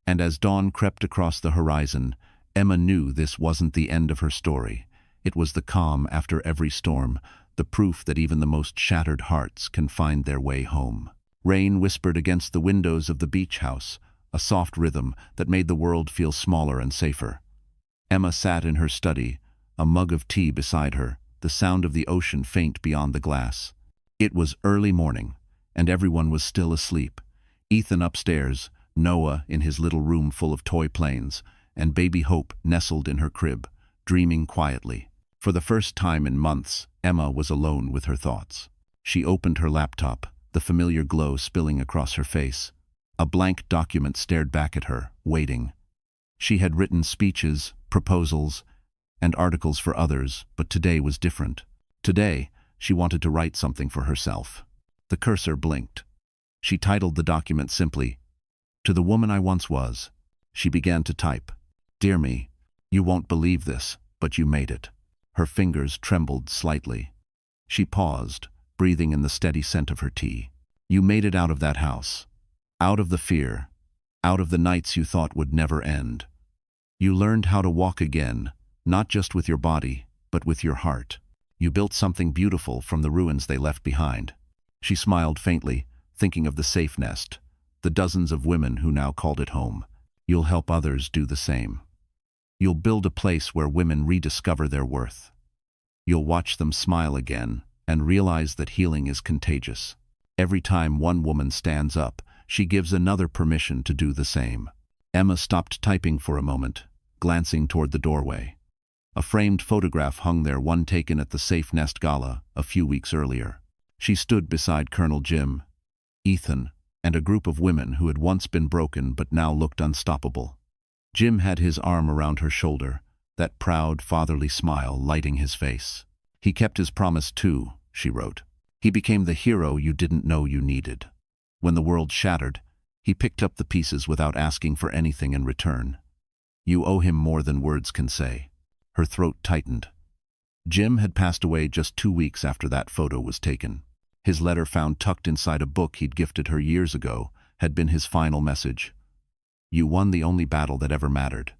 And as dawn crept across the horizon, Emma knew this wasn't the end of her story. It was the calm after every storm, the proof that even the most shattered hearts can find their way home. Rain whispered against the windows of the beach house, a soft rhythm that made the world feel smaller and safer. Emma sat in her study, a mug of tea beside her, the sound of the ocean faint beyond the glass. It was early morning, and everyone was still asleep. Ethan upstairs, Noah in his little room full of toy planes, and baby Hope nestled in her crib, dreaming quietly. For the first time in months, Emma was alone with her thoughts. She opened her laptop, the familiar glow spilling across her face. A blank document stared back at her, waiting. She had written speeches, proposals, and articles for others, but today was different. Today, she wanted to write something for herself. The cursor blinked. She titled the document simply, "To the Woman I Once Was." She began to type. "Dear me, you won't believe this, but you made it." Her fingers trembled slightly. She paused, breathing in the steady scent of her tea. "You made it out of that house. Out of the fear. Out of the nights you thought would never end. You learned how to walk again, not just with your body, but with your heart. You built something beautiful from the ruins they left behind." She smiled faintly, thinking of the safe nest, the dozens of women who now called it home. "You'll help others do the same. You'll build a place where women rediscover their worth. You'll watch them smile again and realize that healing is contagious. Every time one woman stands up, she gives another permission to do the same." Emma stopped typing for a moment, glancing toward the doorway. A framed photograph hung there, one taken at the Safe Nest Gala a few weeks earlier. She stood beside Colonel Jim, Ethan, and a group of women who had once been broken but now looked unstoppable. Jim had his arm around her shoulder, that proud, fatherly smile lighting his face. "He kept his promise too," she wrote. "He became the hero you didn't know you needed. When the world shattered, he picked up the pieces without asking for anything in return. You owe him more than words can say." Her throat tightened. Jim had passed away just 2 weeks after that photo was taken. His letter, found tucked inside a book he'd gifted her years ago, had been his final message. "You won the only battle that ever mattered.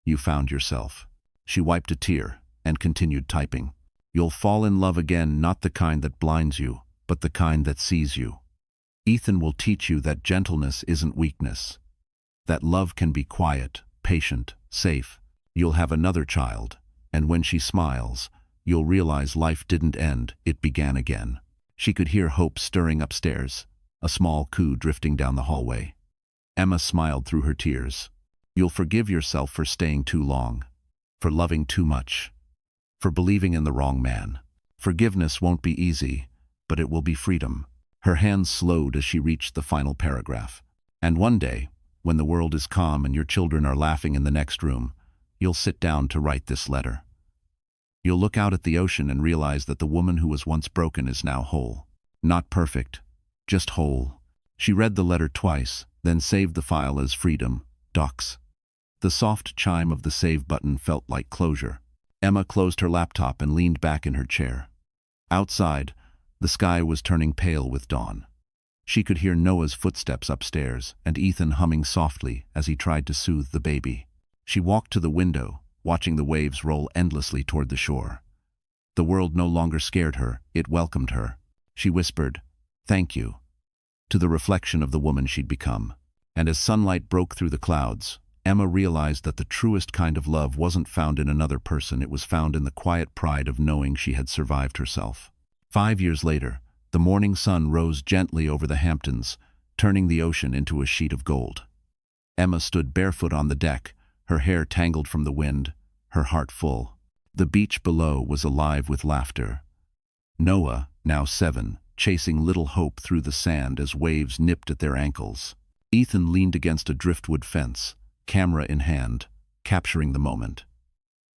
You found yourself." She wiped a tear and continued typing. "You'll fall in love again, not the kind that blinds you, but the kind that sees you. Ethan will teach you that gentleness isn't weakness, that love can be quiet, patient, safe. You'll have another child, and when she smiles, you'll realize life didn't end, it began again." She could hear hope stirring upstairs, a small coo drifting down the hallway. Emma smiled through her tears. "You'll forgive yourself for staying too long, for loving too much, for believing in the wrong man. Forgiveness won't be easy, but it will be freedom." Her hands slowed as she reached the final paragraph. "And one day, when the world is calm and your children are laughing in the next room, you'll sit down to write this letter. You'll look out at the ocean and realize that the woman who was once broken is now whole. Not perfect, just whole." She read the letter twice, then saved the file as Freedom, Docs. The soft chime of the save button felt like closure. Emma closed her laptop and leaned back in her chair. Outside, the sky was turning pale with dawn. She could hear Noah's footsteps upstairs and Ethan humming softly as he tried to soothe the baby. She walked to the window, watching the waves roll endlessly toward the shore. The world no longer scared her, it welcomed her. She whispered, "Thank you," to the reflection of the woman she'd become. And as sunlight broke through the clouds, Emma realized that the truest kind of love wasn't found in another person, it was found in the quiet pride of knowing she had survived herself. 5 years later, the morning sun rose gently over the Hamptons, turning the ocean into a sheet of gold. Emma stood barefoot on the deck, her hair tangled from the wind, her heart full. The beach below was alive with laughter. Noah, now 7, chasing little Hope through the sand as waves nipped at their ankles. Ethan leaned against a driftwood fence, camera in hand, capturing the moment.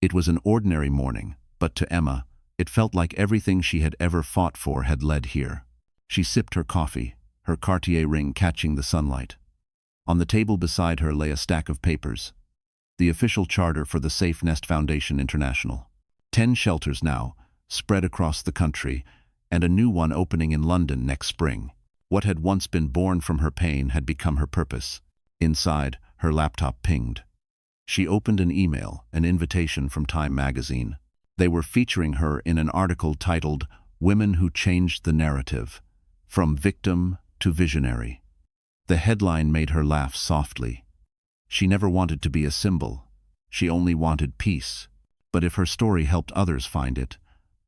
It was an ordinary morning, but to Emma, it felt like everything she had ever fought for had led here. She sipped her coffee, her Cartier ring catching the sunlight. On the table beside her lay a stack of papers. The official charter for the Safe Nest Foundation International. 10 shelters now, spread across the country, and a new one opening in London next spring. What had once been born from her pain had become her purpose. Inside, her laptop pinged. She opened an email, an invitation from Time magazine. They were featuring her in an article titled, "Women Who Changed the Narrative, From Victim to Visionary." The headline made her laugh softly. She never wanted to be a symbol. She only wanted peace. But if her story helped others find it,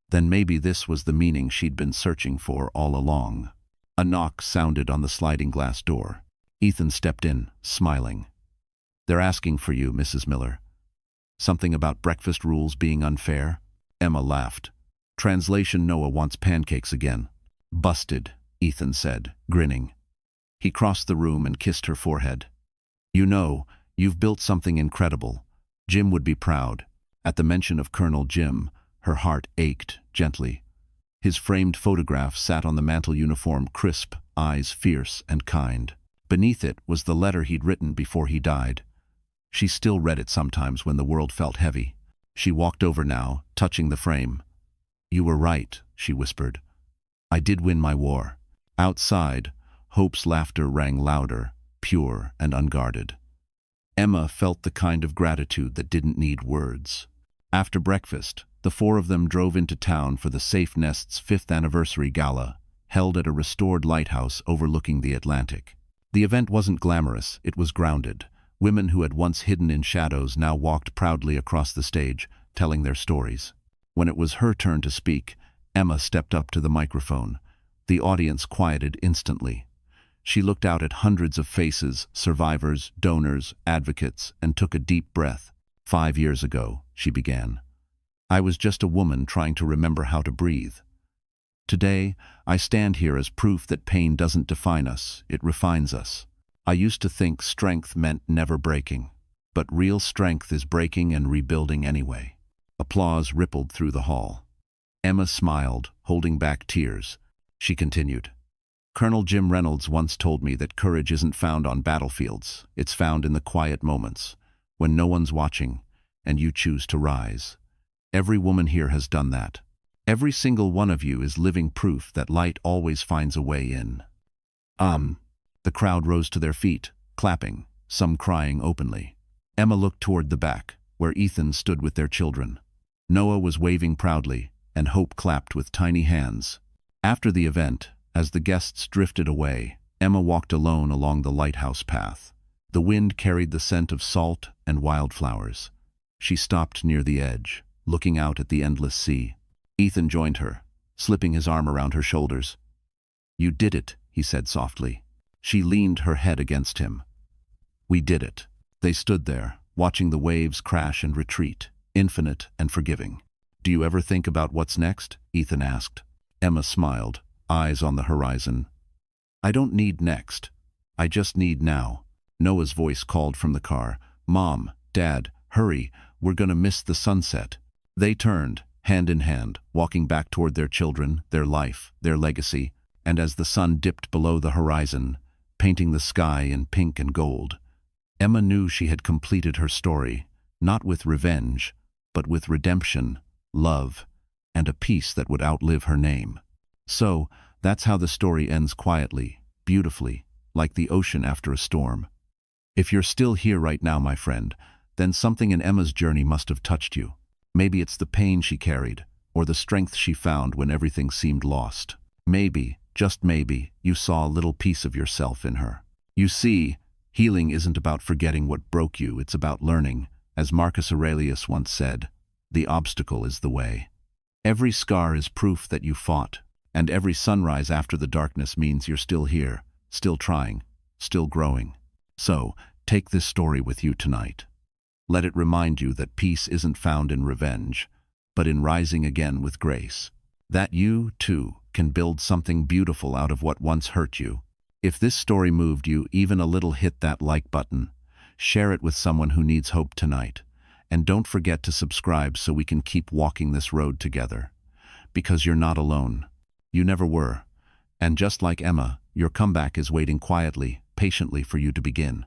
then maybe this was the meaning she'd been searching for all along. A knock sounded on the sliding glass door. Ethan stepped in, smiling. "They're asking for you, Mrs. Miller. Something about breakfast rules being unfair?" Emma laughed. Translation: Noah wants pancakes again. "Busted," Ethan said, grinning. He crossed the room and kissed her forehead. "You know, you've built something incredible. Jim would be proud." At the mention of Colonel Jim, her heart ached gently. His framed photograph sat on the mantel uniform, crisp, eyes fierce and kind. Beneath it was the letter he'd written before he died. She still read it sometimes when the world felt heavy. She walked over now, touching the frame. "You were right," she whispered. "I did win my war." Outside, Hope's laughter rang louder, pure and unguarded. Emma felt the kind of gratitude that didn't need words. After breakfast, the 4 of them drove into town for the Safe Nest's 5th anniversary gala, held at a restored lighthouse overlooking the Atlantic. The event wasn't glamorous, it was grounded. Women who had once hidden in shadows now walked proudly across the stage, telling their stories. When it was her turn to speak, Emma stepped up to the microphone. The audience quieted instantly. She looked out at hundreds of faces, survivors, donors, advocates, and took a deep breath. 5 years ago, she began. I was just a woman trying to remember how to breathe. Today, I stand here as proof that pain doesn't define us, it refines us. I used to think strength meant never breaking. But real strength is breaking and rebuilding anyway. Applause rippled through the hall. Emma smiled, holding back tears. She continued. Colonel Jim Reynolds once told me that courage isn't found on battlefields. It's found in the quiet moments, when no one's watching, and you choose to rise. Every woman here has done that. Every single one of you is living proof that light always finds a way in. The crowd rose to their feet, clapping, some crying openly. Emma looked toward the back, where Ethan stood with their children. Noah was waving proudly, and Hope clapped with tiny hands. After the event, as the guests drifted away, Emma walked alone along the lighthouse path. The wind carried the scent of salt and wildflowers. She stopped near the edge, looking out at the endless sea. Ethan joined her, slipping his arm around her shoulders. "You did it," he said softly. She leaned her head against him. "We did it." They stood there, watching the waves crash and retreat, infinite and forgiving. "Do you ever think about what's next?" Ethan asked. Emma smiled, eyes on the horizon. "I don't need next. I just need now." Noah's voice called from the car. "Mom, Dad, hurry, we're gonna miss the sunset." They turned, hand in hand, walking back toward their children, their life, their legacy, and as the sun dipped below the horizon, painting the sky in pink and gold, Emma knew she had completed her story, not with revenge, but with redemption, love, and a peace that would outlive her name. So, that's how the story ends, quietly, beautifully, like the ocean after a storm. If you're still here right now, my friend, then something in Emma's journey must have touched you. Maybe it's the pain she carried, or the strength she found when everything seemed lost. Maybe, just maybe, you saw a little piece of yourself in her. You see, healing isn't about forgetting what broke you, it's about learning. As Marcus Aurelius once said, the obstacle is the way. Every scar is proof that you fought, and every sunrise after the darkness means you're still here, still trying, still growing. So, take this story with you tonight. Let it remind you that peace isn't found in revenge, but in rising again with grace. That you, too, can build something beautiful out of what once hurt you. If this story moved you even a little, hit that like button. Share it with someone who needs hope tonight. And don't forget to subscribe so we can keep walking this road together. Because you're not alone. You never were. And just like Emma, your comeback is waiting quietly, patiently for you to begin.